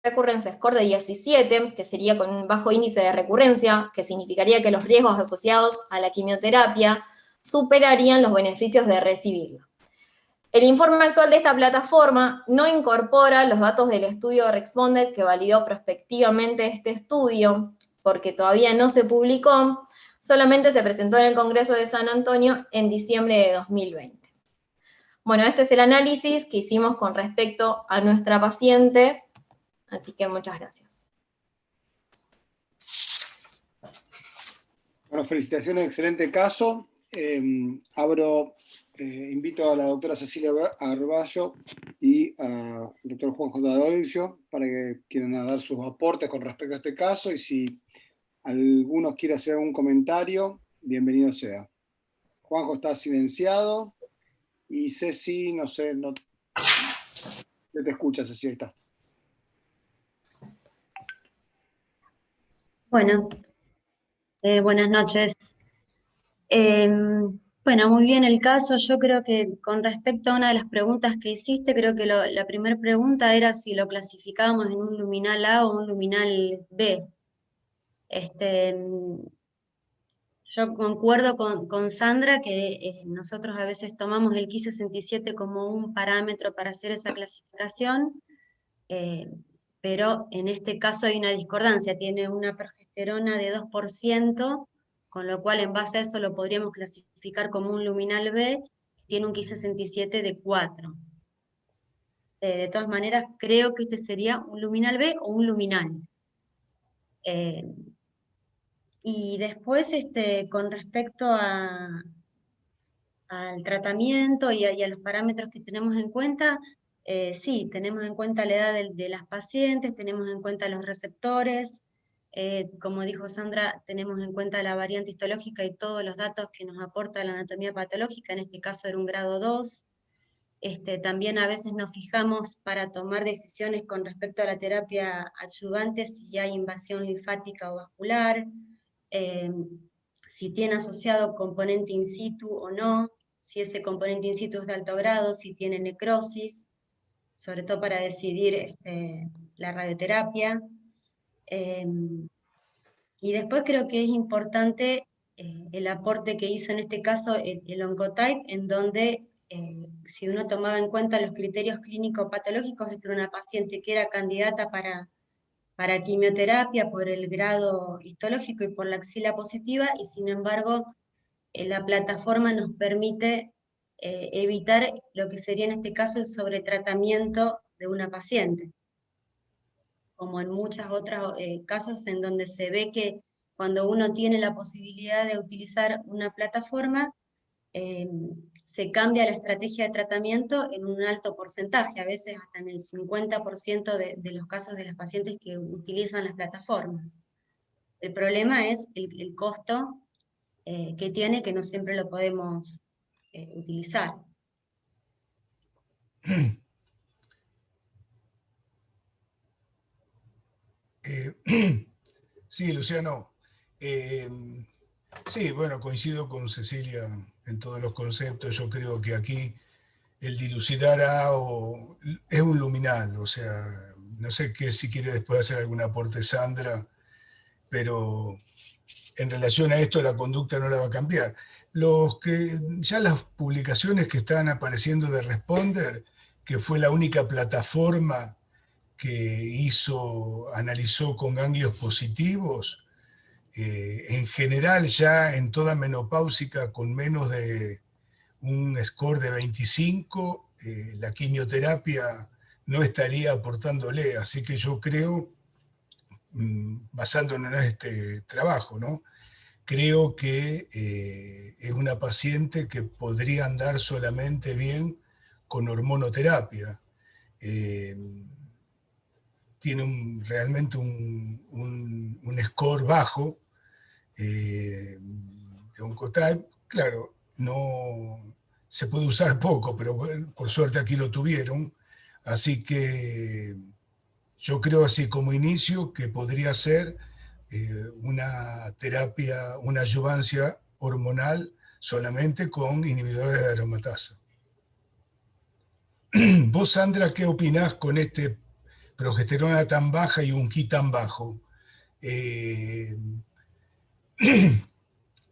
Recurrence Score de 17, que sería con un bajo índice de recurrencia, que significaría que los riesgos asociados a la quimioterapia superarían los beneficios de recibirla. El informe actual de esta plataforma no incorpora los datos del estudio Responded, que validó prospectivamente este estudio, porque todavía no se publicó, solamente se presentó en el Congreso de San Antonio en diciembre de 2020. Bueno, este es el análisis que hicimos con respecto a nuestra paciente, así que muchas gracias. Bueno, felicitaciones, excelente caso. Invito a la doctora Cecilia Arballo y al doctor Juan J. D'Aloisio para que quieran dar sus aportes con respecto a este caso, y si alguno quiere hacer algún comentario, bienvenido sea. Juanjo está silenciado, y Ceci, no sé, no te escucha, Ceci, ahí está. Bueno, buenas noches. Bueno, muy bien el caso. Yo creo que con respecto a una de las preguntas que hiciste, creo que la primera pregunta era si lo clasificábamos en un luminal A o un luminal B. Yo concuerdo con Sandra que nosotros a veces tomamos el Ki-67 como un parámetro para hacer esa clasificación, pero en este caso hay una discordancia, tiene una progesterona de 2%, con lo cual en base a eso lo podríamos clasificar como un luminal B, tiene un Ki-67 de 4. De todas maneras, creo que este sería un luminal B o un luminal. Y después, con respecto al tratamiento y a los parámetros que tenemos en cuenta, sí, tenemos en cuenta la edad de las pacientes, tenemos en cuenta los receptores, como dijo Sandra, tenemos en cuenta la variante histológica y todos los datos que nos aporta la anatomía patológica, en este caso era un grado 2. También a veces nos fijamos para tomar decisiones con respecto a la terapia adyuvante, si hay invasión linfática o vascular, si tiene asociado componente in situ o no, si ese componente in situ es de alto grado, si tiene necrosis, sobre todo para decidir la radioterapia. Y después creo que es importante el aporte que hizo en este caso el Oncotype, en donde si uno tomaba en cuenta los criterios clínico-patológicos, esta era una paciente que era candidata para quimioterapia por el grado histológico y por la axila positiva, y sin embargo la plataforma nos permite evitar lo que sería en este caso el sobretratamiento de una paciente, como en muchos otros casos en donde se ve que cuando uno tiene la posibilidad de utilizar una plataforma, se cambia la estrategia de tratamiento en un alto porcentaje, a veces hasta en el 50% de los casos de las pacientes que utilizan las plataformas. El problema es el costo que tiene, que no siempre lo podemos utilizar. Sí, Luciano. Sí, bueno, coincido con Cecilia en todos los conceptos. Yo creo que aquí el dilucidar es un luminal, o sea, no sé si quiere después hacer algún aporte Sandra, pero en relación a esto la conducta no la va a cambiar. Ya las publicaciones que están apareciendo de Responder, que fue la única plataforma que analizó con ganglios positivos, en general ya en toda menopáusica con menos de un score de 25, la quimioterapia no estaría aportándole, así que yo creo, basándonos en este trabajo, ¿no? Creo que es una paciente que podría andar solamente bien con hormonoterapia. Tiene realmente un score bajo de Oncotype. Claro, no se puede usar poco, pero por suerte aquí lo tuvieron. Así que yo creo así como inicio que podría ser una terapia, una adyuvancia hormonal solamente con inhibidores de aromatasa. Vos, Sandra, ¿qué opinás con este progesterona tan baja y un Ki tan bajo?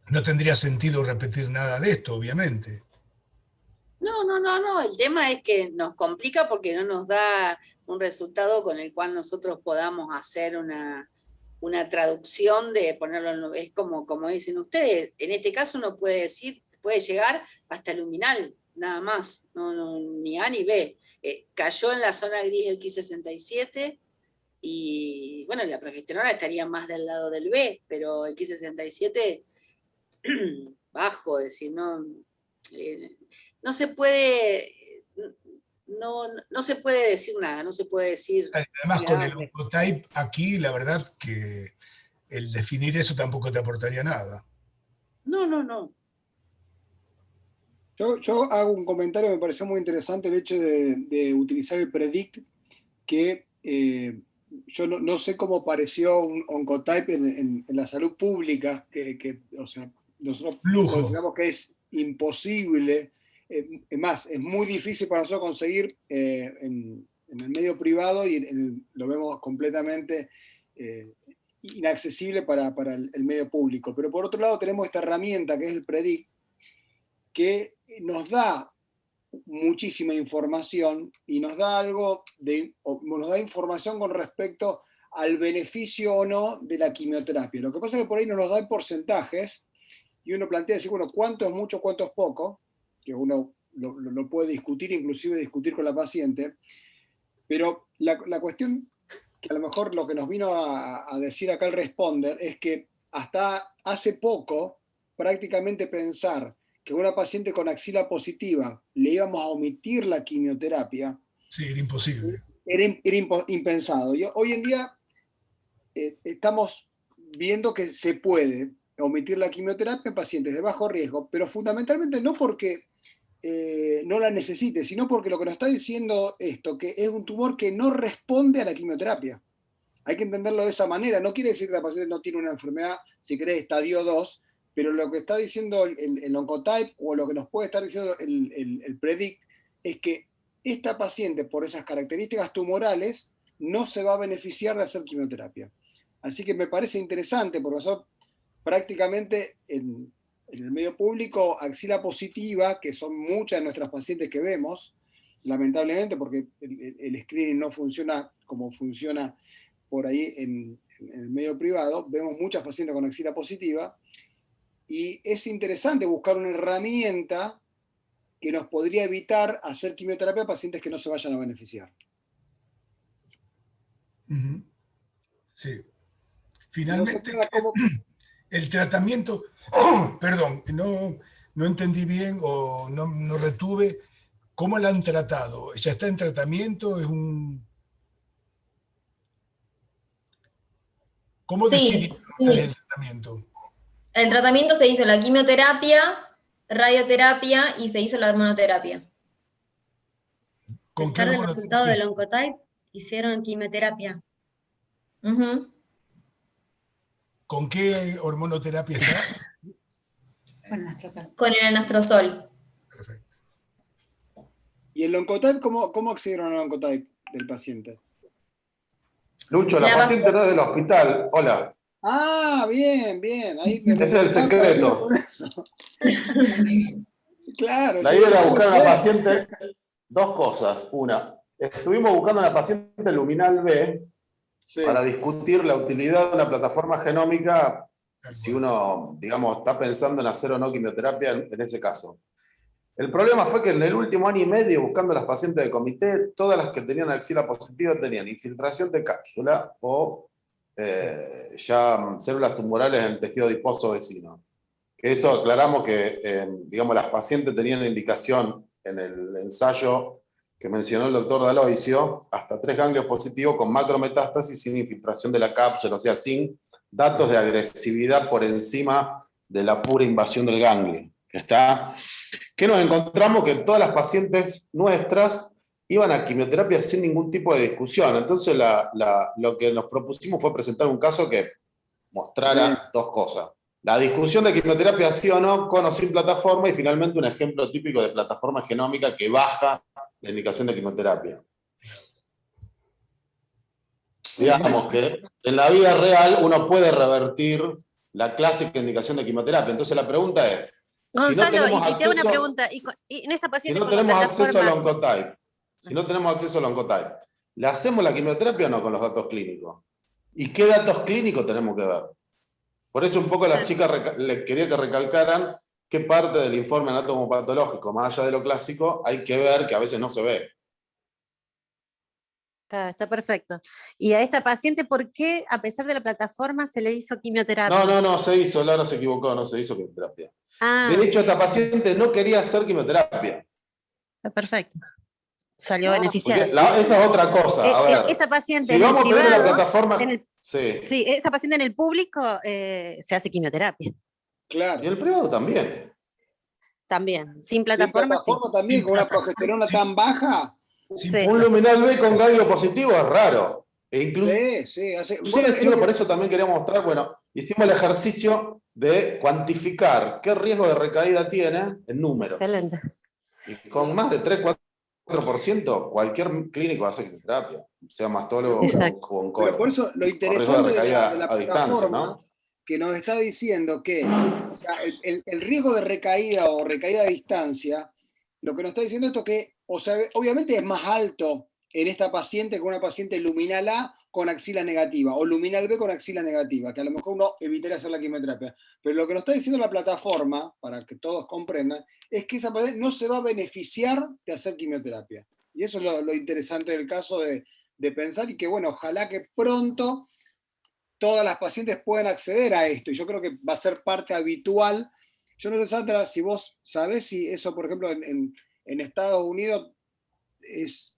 No tendría sentido repetir nada de esto, obviamente. No, el tema es que nos complica porque no nos da un resultado con el cual nosotros podamos hacer una una traducción de ponerlo, es como dicen ustedes, en este caso uno puede llegar hasta luminal, nada más, ni A ni B. Cayó en la zona gris del Ki67, y bueno, la progesterona estaría más del lado del B, pero el Ki67 bajo, es decir, no se puede, no se puede decir nada, no se puede decir. Además, con el Oncotype aquí, la verdad que el definir eso tampoco te aportaría nada. No. Yo hago un comentario, me pareció muy interesante el hecho de utilizar el PREDICT, que yo no sé cómo apareció un Oncotype en la salud pública, o sea, nosotros consideramos que es imposible, es más, es muy difícil para nosotros conseguir en el medio privado, y lo vemos completamente inaccesible para el medio público. Pero por otro lado tenemos esta herramienta que es el PREDICT, que nos da muchísima información y nos da nos da información con respecto al beneficio o no de la quimioterapia. Lo que pasa es que por ahí nos lo da en porcentajes, y uno plantea decir, bueno, cuánto es mucho, cuánto es poco, que uno lo puede discutir, inclusive discutir con la paciente, pero la cuestión, que a lo mejor lo que nos vino a decir acá el responder, es que hasta hace poco, prácticamente pensar que una paciente con axila positiva le íbamos a omitir la quimioterapia, sí, era imposible. Era impensado. Y hoy en día estamos viendo que se puede omitir la quimioterapia en pacientes de bajo riesgo, pero fundamentalmente no porque no la necesite, sino porque lo que nos está diciendo esto, que es un tumor que no responde a la quimioterapia. Hay que entenderlo de esa manera. No quiere decir que la paciente no tiene una enfermedad, si querés, estadio 2, pero lo que está diciendo el Oncotype, o lo que nos puede estar diciendo el PREDICT, es que esta paciente, por esas características tumorales, no se va a beneficiar de hacer quimioterapia. Así que me parece interesante, porque nosotros prácticamente en el medio público, axila positiva, que son muchas de nuestras pacientes que vemos, lamentablemente, porque el screening no funciona como funciona por ahí en el medio privado, vemos muchas pacientes con axila positiva, y es interesante buscar una herramienta que nos podría evitar hacer quimioterapia a pacientes que no se vayan a beneficiar. Sí. Finalmente, el tratamiento, perdón, no entendí bien o no retuve, ¿cómo la han tratado? ¿Ya está en tratamiento? ¿Es un...? ¿Cómo decidieron el tratamiento? El tratamiento se hizo la quimioterapia, radioterapia y se hizo la hormonoterapia. ¿Con qué el resultado del Oncotype hicieron quimioterapia? ¿Con qué hormonoterapia está? Con el anastrozol. Con el anastrozol. Perfecto. ¿Y el Oncotype, cómo accedieron al Oncotype del paciente? Lucho, la paciente no es del hospital. Hola. Ah, bien. Ahí ese es el secreto. Claro. La idea era buscar a una paciente, dos cosas. Una, estuvimos buscando a una paciente luminal B para discutir la utilidad de una plataforma genómica, si uno, digamos, está pensando en hacer o no quimioterapia en ese caso. El problema fue que en el último año y medio, buscando a las pacientes del comité, todas las que tenían axila positiva tenían infiltración de cápsula o ya células tumorales en el tejido adiposo vecino. Que eso aclaramos que, digamos, las pacientes tenían indicación en el ensayo que mencionó el doctor Daloisio, hasta 3 ganglios positivos con macrometástasis sin infiltración de la cápsula, o sea, sin datos de agresividad por encima de la pura invasión del ganglio. ¿Está? ¿Qué nos encontramos? Que todas las pacientes nuestras iban a quimioterapia sin ningún tipo de discusión. Entonces lo que nos propusimos fue presentar un caso que mostrara dos cosas. La discusión de quimioterapia sí o no, con o sin plataforma, y finalmente un ejemplo típico de plataforma genómica que baja la indicación de quimioterapia. Digamos que en la vida real uno puede revertir la clásica indicación de quimioterapia. Entonces la pregunta es, Gonzalo, y te hago una pregunta. ¿Y en esta paciente si no tenemos acceso al Oncotype, ¿le hacemos la quimioterapia o no con los datos clínicos? ¿Y qué datos clínicos tenemos que ver? Por eso un poco las chicas le quería que recalcaran qué parte del informe anatomopatológico, más allá de lo clásico, hay que ver que a veces no se ve. Claro, está perfecto. ¿Y a esta paciente por qué, a pesar de la plataforma, se le hizo quimioterapia? No, se hizo, Lara se equivocó, no se hizo quimioterapia. Ah, De hecho, esta paciente no quería hacer quimioterapia. está perfecto. Salió beneficiada. Esa es otra cosa. A ver, esa paciente si en vamos el a tener privado, la plataforma. sí, esa paciente en el público se hace quimioterapia. Claro. Y el privado también. También, sin plataforma. Sin plataforma también, Sin con una plataforma, progesterona sí. tan baja. Sí. Un luminal B con galio positivo es raro. Sí. Inclusive por eso también queríamos mostrar, bueno, hicimos el ejercicio de cuantificar qué riesgo de recaída tiene en números. Excelente. Y con más de 3-4%, cualquier clínico hace quimioterapia, sea mastólogo o oncólogo. Pero por eso lo interesante de la plataforma, que nos está diciendo que o sea, el riesgo de recaída o recaída a distancia, lo que nos está diciendo esto que, o sea, obviamente es más alto en esta paciente que una paciente luminal A con axila negativa, o luminal B con axila negativa, que a lo mejor uno evitaría hacer la quimioterapia. Pero lo que nos está diciendo la plataforma, para que todos comprendan, es que esa paciente no se va a beneficiar de hacer quimioterapia. Y eso es lo interesante del caso de pensar, y que bueno, ojalá que pronto todas las pacientes puedan acceder a esto, y yo creo que va a ser parte habitual. Yo no sé, Sandra, si vos sabés si eso, por ejemplo, en Estados Unidos es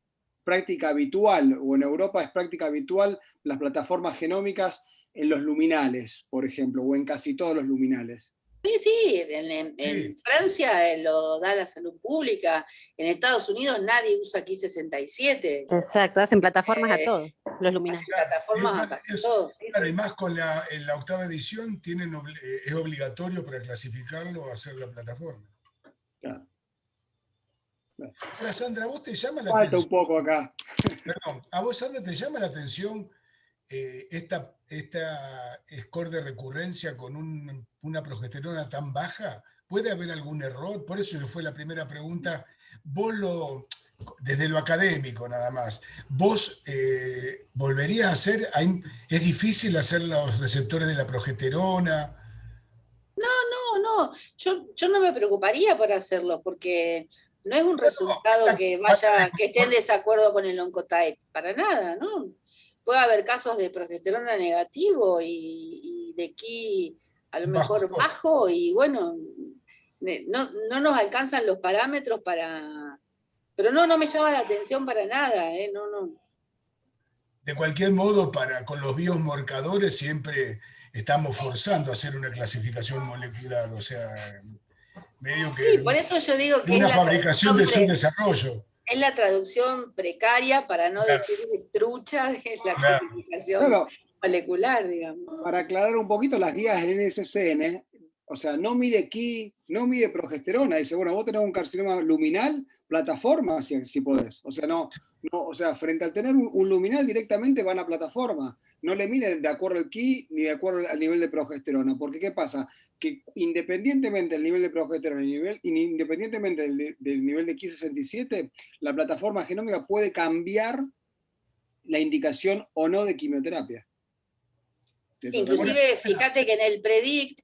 práctica habitual, o en Europa es práctica habitual, las plataformas genómicas en los luminales, por ejemplo, o en casi todos los luminales. Sí, en Francia lo da la salud pública, en Estados Unidos nadie usa Ki-67. Exacto, hacen plataformas a todos, los luminales. Hacen plataformas a casi todos. Claro, y más con en la octava edición es obligatorio para clasificarlo hacer la plataforma. Claro. Ahora, Sandra, ¿a vos te llama la Falta atención? un poco acá. Perdón, ¿a vos, Sandra, te llama la atención esta score de recurrencia con una progesterona tan baja? ¿Puede haber algún error? Por eso fue la primera pregunta. Vos desde lo académico nada más, ¿vos volverías a hacer? ¿Es difícil hacer los receptores de la progesterona? No, yo no me preocuparía por hacerlo, porque no es un resultado que esté en desacuerdo con el Oncotype, para nada, ¿no? Puede haber casos de progesterona negativo y de Ki a lo mejor bajo, y bueno, no nos alcanzan los parámetros para... Pero no me llama la atención para nada, no. De cualquier modo, con los biomarcadores siempre estamos forzando a hacer una clasificación molecular, o sea, medio que... Sí, por eso yo digo que una fabricación de su desarrollo. Es la traducción precaria, para no decir trucha, de la clasificación molecular, digamos. Para aclarar un poquito, las guías del NSCN, o sea, no mide Ki, no mide progesterona. Dice, bueno, vos tenés un carcinoma luminal, plataforma, si podés. O sea, frente al tener un luminal directamente van a plataforma. No le miden de acuerdo al Ki ni de acuerdo al nivel de progesterona. Porque, ¿qué pasa? Que independientemente del nivel de progesterona y independientemente del nivel de Ki-67, la plataforma genómica puede cambiar la indicación o no de quimioterapia. Inclusive, fíjate que en el PREDICT,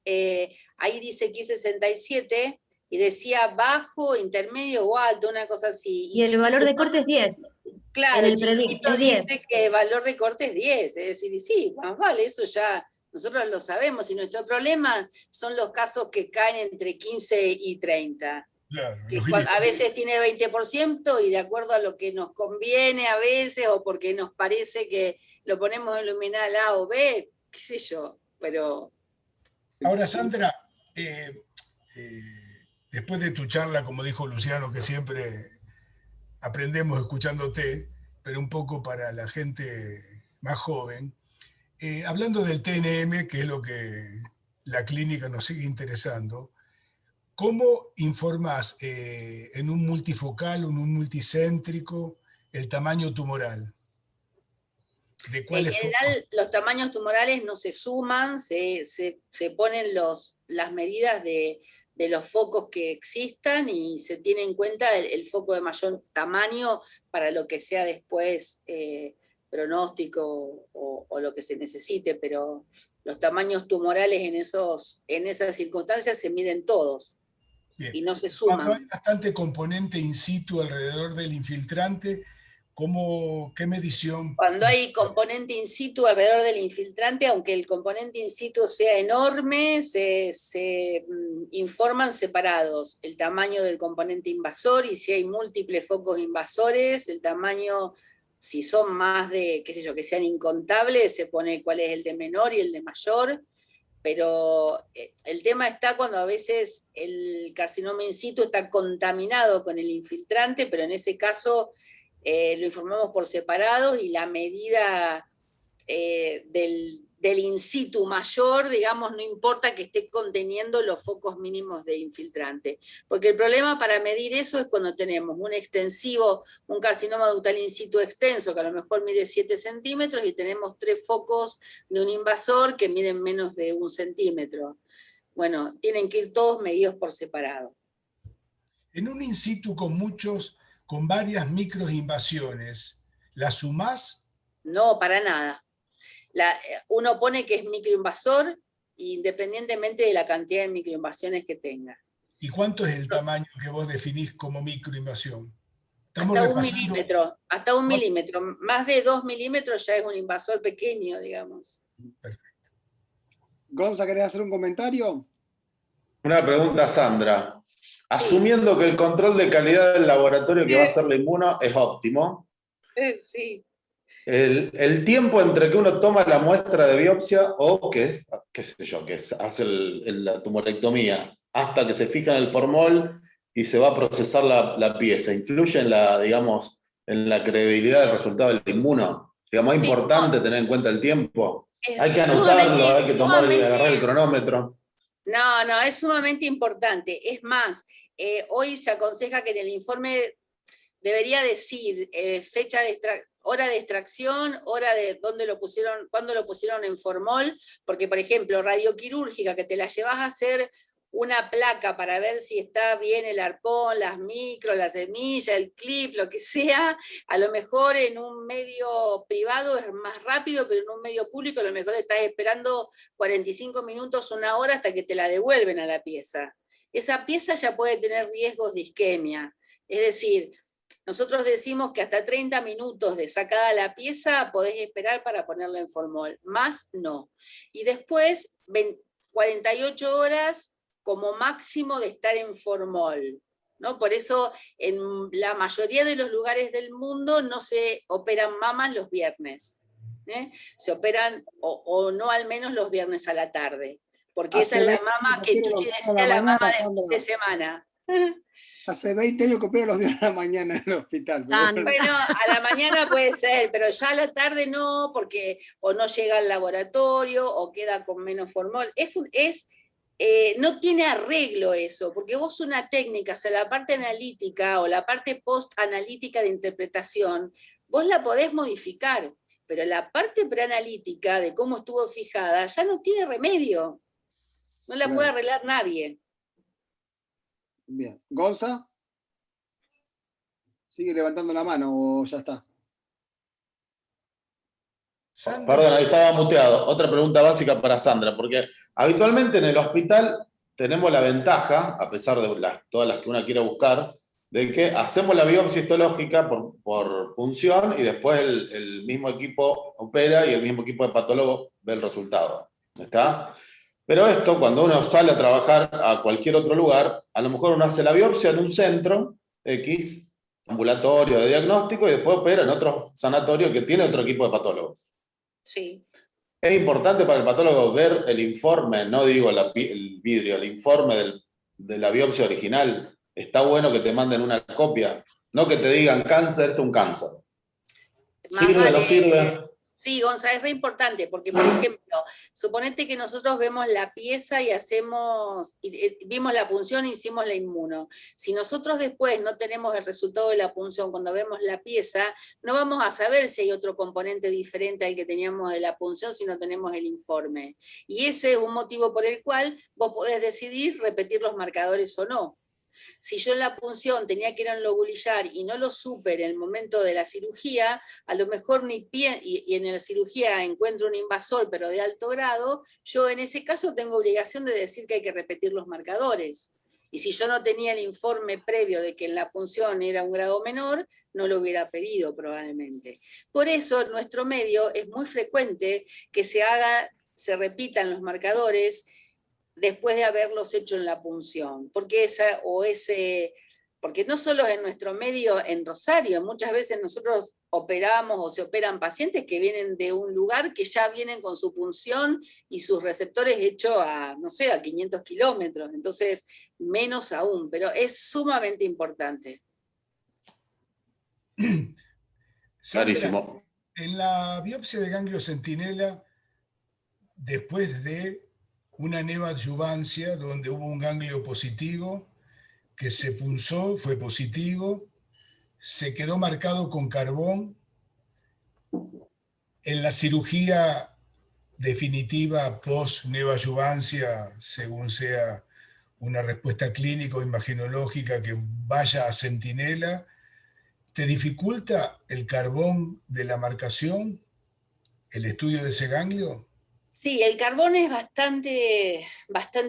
ahí dice Ki-67, y decía bajo, intermedio o alto, una cosa así. Y el valor de corte es 10. Claro, el chiquito dice que el valor de corte es 10, es decir, sí, más vale, eso ya nosotros lo sabemos, y nuestro problema son los casos que caen entre 15 y 30. Claro, que a veces tiene 20%, y de acuerdo a lo que nos conviene a veces, o porque nos parece que lo ponemos en luminal A o B, qué sé yo, pero... Ahora, Sandra, después de tu charla, como dijo Luciano, que siempre aprendemos escuchándote, pero un poco para la gente más joven, hablando del TNM, que es lo que la clínica nos sigue interesando, ¿cómo informás en un multifocal, en un multicéntrico, el tamaño tumoral? En general, los tamaños tumorales no se suman, se ponen las medidas de los focos que existan, y se tiene en cuenta el foco de mayor tamaño para lo que sea después pronóstico o lo que se necesite, pero los tamaños tumorales en esas circunstancias se miden todos. Bien. Y no se suman. Cuando hay bastante componente in situ alrededor del infiltrante, ¿qué medición? Cuando hay componente in situ alrededor del infiltrante, aunque el componente in situ sea enorme, se informan separados el tamaño del componente invasor, y si hay múltiples focos invasores, el tamaño, si son más de, qué sé yo, que sean incontables, se pone cuál es el de menor y el de mayor, pero el tema está cuando a veces el carcinoma in situ está contaminado con el infiltrante, pero en ese caso lo informamos por separado, y la medida del in situ mayor, digamos, no importa que esté conteniendo los focos mínimos de infiltrante. Porque el problema para medir eso es cuando tenemos un extensivo, un carcinoma ductal in situ extenso, que a lo mejor mide 7 centímetros, y tenemos 3 focos de un invasor que miden menos de 1 centímetro. Bueno, tienen que ir todos medidos por separado. En un in situ con varias microinvasiones, ¿la sumás? No, para nada. Uno pone que es microinvasor independientemente de la cantidad de microinvasiones que tenga. ¿Y cuánto es el tamaño que vos definís como microinvasión? Hasta 1 milímetro. Hasta 1 milímetro. Más de 2 milímetros ya es un invasor pequeño, digamos. Perfecto. Gonza, ¿querés hacer un comentario? Una pregunta a Sandra. Asumiendo que el control de calidad del laboratorio que va a hacer la inmuno es óptimo, sí. El tiempo entre que uno toma la muestra de biopsia o que hace la tumorectomía hasta que se fija en el formol y se va a procesar la pieza, ¿influye en la credibilidad del resultado del inmuno? Digamos, ¿es importante tener en cuenta el tiempo? Hay que anotarlo, hay que agarrar el cronómetro. No, es sumamente importante. Es más, hoy se aconseja que en el informe debería decir hora de extracción, hora de cuándo lo pusieron en formol, porque por ejemplo, radioquirúrgica, que te la llevas a hacer una placa para ver si está bien el arpón, las micros, la semilla, el clip, lo que sea, a lo mejor en un medio privado es más rápido, pero en un medio público a lo mejor estás esperando 45 minutos, 1 hora hasta que te la devuelven a la pieza. Esa pieza ya puede tener riesgos de isquemia. Es decir, nosotros decimos que hasta 30 minutos de sacada la pieza podés esperar para ponerla en formol, más no. Y después 48 horas como máximo de estar en formol, ¿no? Por eso en la mayoría de los lugares del mundo no se operan mamas los viernes, se operan, o no al menos los viernes a la tarde, porque esa es la mama que Chuchi decía, la mama de semana. Hace 20 años que opero los viernes a la mañana en el hospital. Bueno, a la mañana puede ser, pero ya a la tarde no, porque o no llega al laboratorio o queda con menos formol. No tiene arreglo eso, porque vos una técnica, o sea, la parte analítica o la parte post-analítica de interpretación, vos la podés modificar, pero la parte preanalítica de cómo estuvo fijada ya no tiene remedio. No la puede arreglar nadie. Bien. ¿Gonza? ¿Sigue levantando la mano o ya está? Perdón, ahí estaba muteado. Otra pregunta básica para Sandra, porque habitualmente en el hospital tenemos la ventaja, a pesar de todas las que uno quiere buscar, de que hacemos la biopsia histológica por punción y después el mismo equipo opera y el mismo equipo de patólogo ve el resultado. ¿Está? Pero esto, cuando uno sale a trabajar a cualquier otro lugar, a lo mejor uno hace la biopsia en un centro X, ambulatorio de diagnóstico, y después opera en otro sanatorio que tiene otro equipo de patólogos. Sí. Es importante para el patólogo ver el informe, no digo el vidrio, el informe de la biopsia original. Está bueno que te manden una copia, no que te digan cáncer, esto es un cáncer. ¿Sirve o no sirve? Sí, Gonza, es re importante, porque por ejemplo, suponete que nosotros vemos la pieza y vimos la punción e hicimos la inmuno. Si nosotros después no tenemos el resultado de la punción cuando vemos la pieza, no vamos a saber si hay otro componente diferente al que teníamos de la punción si no tenemos el informe. Y ese es un motivo por el cual vos podés decidir repetir los marcadores o no. Si yo en la punción tenía que ir a un lobulillar y no lo supe en el momento de la cirugía, a lo mejor y en la cirugía encuentro un invasor pero de alto grado, yo en ese caso tengo obligación de decir que hay que repetir los marcadores. Y si yo no tenía el informe previo de que en la punción era un grado menor, no lo hubiera pedido probablemente. Por eso en nuestro medio es muy frecuente que se repitan los marcadores después de haberlos hecho en la punción, porque porque no solo en nuestro medio en Rosario, muchas veces nosotros operamos o se operan pacientes que vienen de un lugar que ya vienen con su punción y sus receptores hechos a, no sé, a 500 kilómetros, entonces menos aún, pero es sumamente importante. Clarísimo. En la biopsia de ganglio centinela, después de una neoadyuvancia donde hubo un ganglio positivo, que se punzó, fue positivo, se quedó marcado con carbón. En la cirugía definitiva post-neoadyuvancia, según sea una respuesta clínica o imagenológica que vaya a centinela, ¿te dificulta el carbón de la marcación, el estudio de ese ganglio? Sí, el carbón es bastante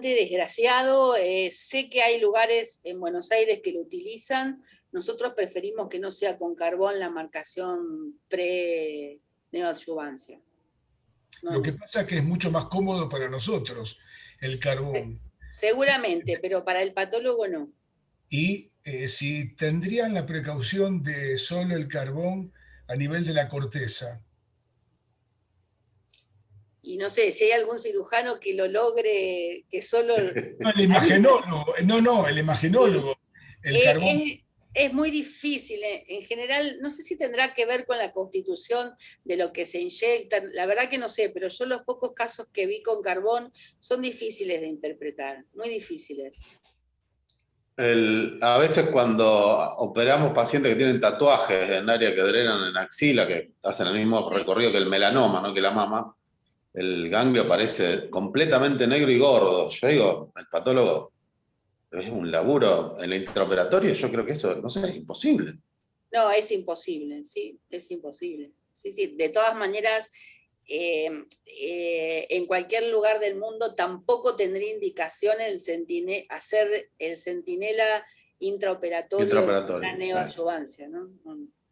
desgraciado. Sé que hay lugares en Buenos Aires que lo utilizan. Nosotros preferimos que no sea con carbón la marcación pre-neoadyuvancia. Lo que pasa es que es mucho más cómodo para nosotros el carbón. Seguramente, pero para el patólogo no. Y si tendrían la precaución de solo el carbón a nivel de la corteza. Y no sé, si hay algún cirujano que lo logre, que solo... No, el imagenólogo, el imagenólogo. El carbón. Es muy difícil, en general, no sé si tendrá que ver con la constitución de lo que se inyecta, la verdad que no sé, pero yo los pocos casos que vi con carbón son difíciles de interpretar, muy difíciles. A veces cuando operamos pacientes que tienen tatuajes en área que drenan en axila, que hacen el mismo recorrido que el melanoma, ¿no? Que la mama, el ganglio parece completamente negro y gordo. Yo digo, el patólogo es un laburo en el intraoperatorio, yo creo que eso, no sé, es imposible. No, es imposible, sí, es imposible. Sí, de todas maneras, en cualquier lugar del mundo tampoco tendría indicación hacer el centinela intraoperatorio de una neoadyuvancia, ¿no?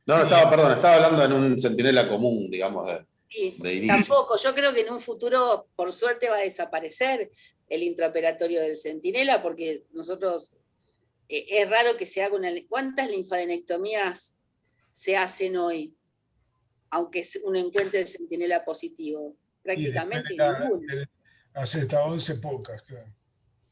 Estaba hablando en un centinela común, digamos, de inicio. Tampoco, yo creo que en un futuro, por suerte, va a desaparecer el intraoperatorio del centinela, porque nosotros, es raro que se haga ¿cuántas linfadenectomías se hacen hoy? Aunque uno encuentre el centinela positivo, prácticamente ninguna. Hace hasta 11 pocas, claro.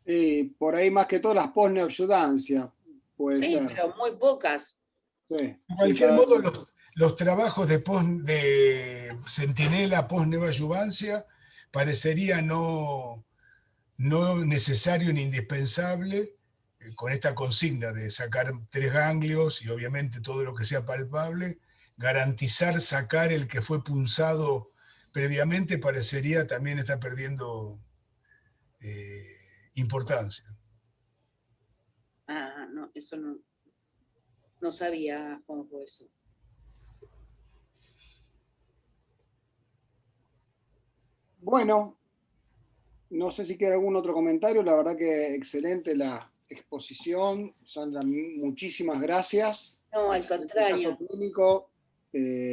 Y por ahí más que todo las post-neoadyuvancia, puede ser. Sí, pero muy pocas. Sí. De cualquier modo, los trabajos de centinela post-neoadyuvancia parecería no necesario ni indispensable, con esta consigna de sacar 3 ganglios y obviamente todo lo que sea palpable, garantizar sacar el que fue punzado previamente parecería también está perdiendo importancia. No, eso no sabía cómo fue eso. Bueno, no sé si queda algún otro comentario, la verdad que excelente la exposición. Sandra, muchísimas gracias. No, al contrario. El caso clínico,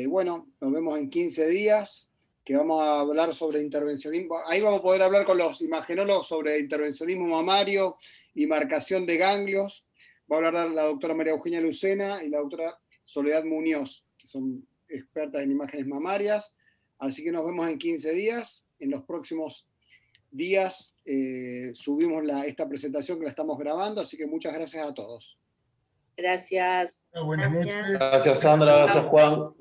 bueno, nos vemos en 15 días, que vamos a hablar sobre intervencionismo. Ahí vamos a poder hablar con los imagenólogos sobre intervencionismo mamario y marcación de ganglios. Va a hablar la doctora María Eugenia Lucena y la doctora Soledad Muñoz, que son expertas en imágenes mamarias. Así que nos vemos en 15 días. En los próximos días subimos esta presentación que la estamos grabando, así que muchas gracias a todos. Gracias. Buenas noches. Gracias, Sandra. Gracias, Juan.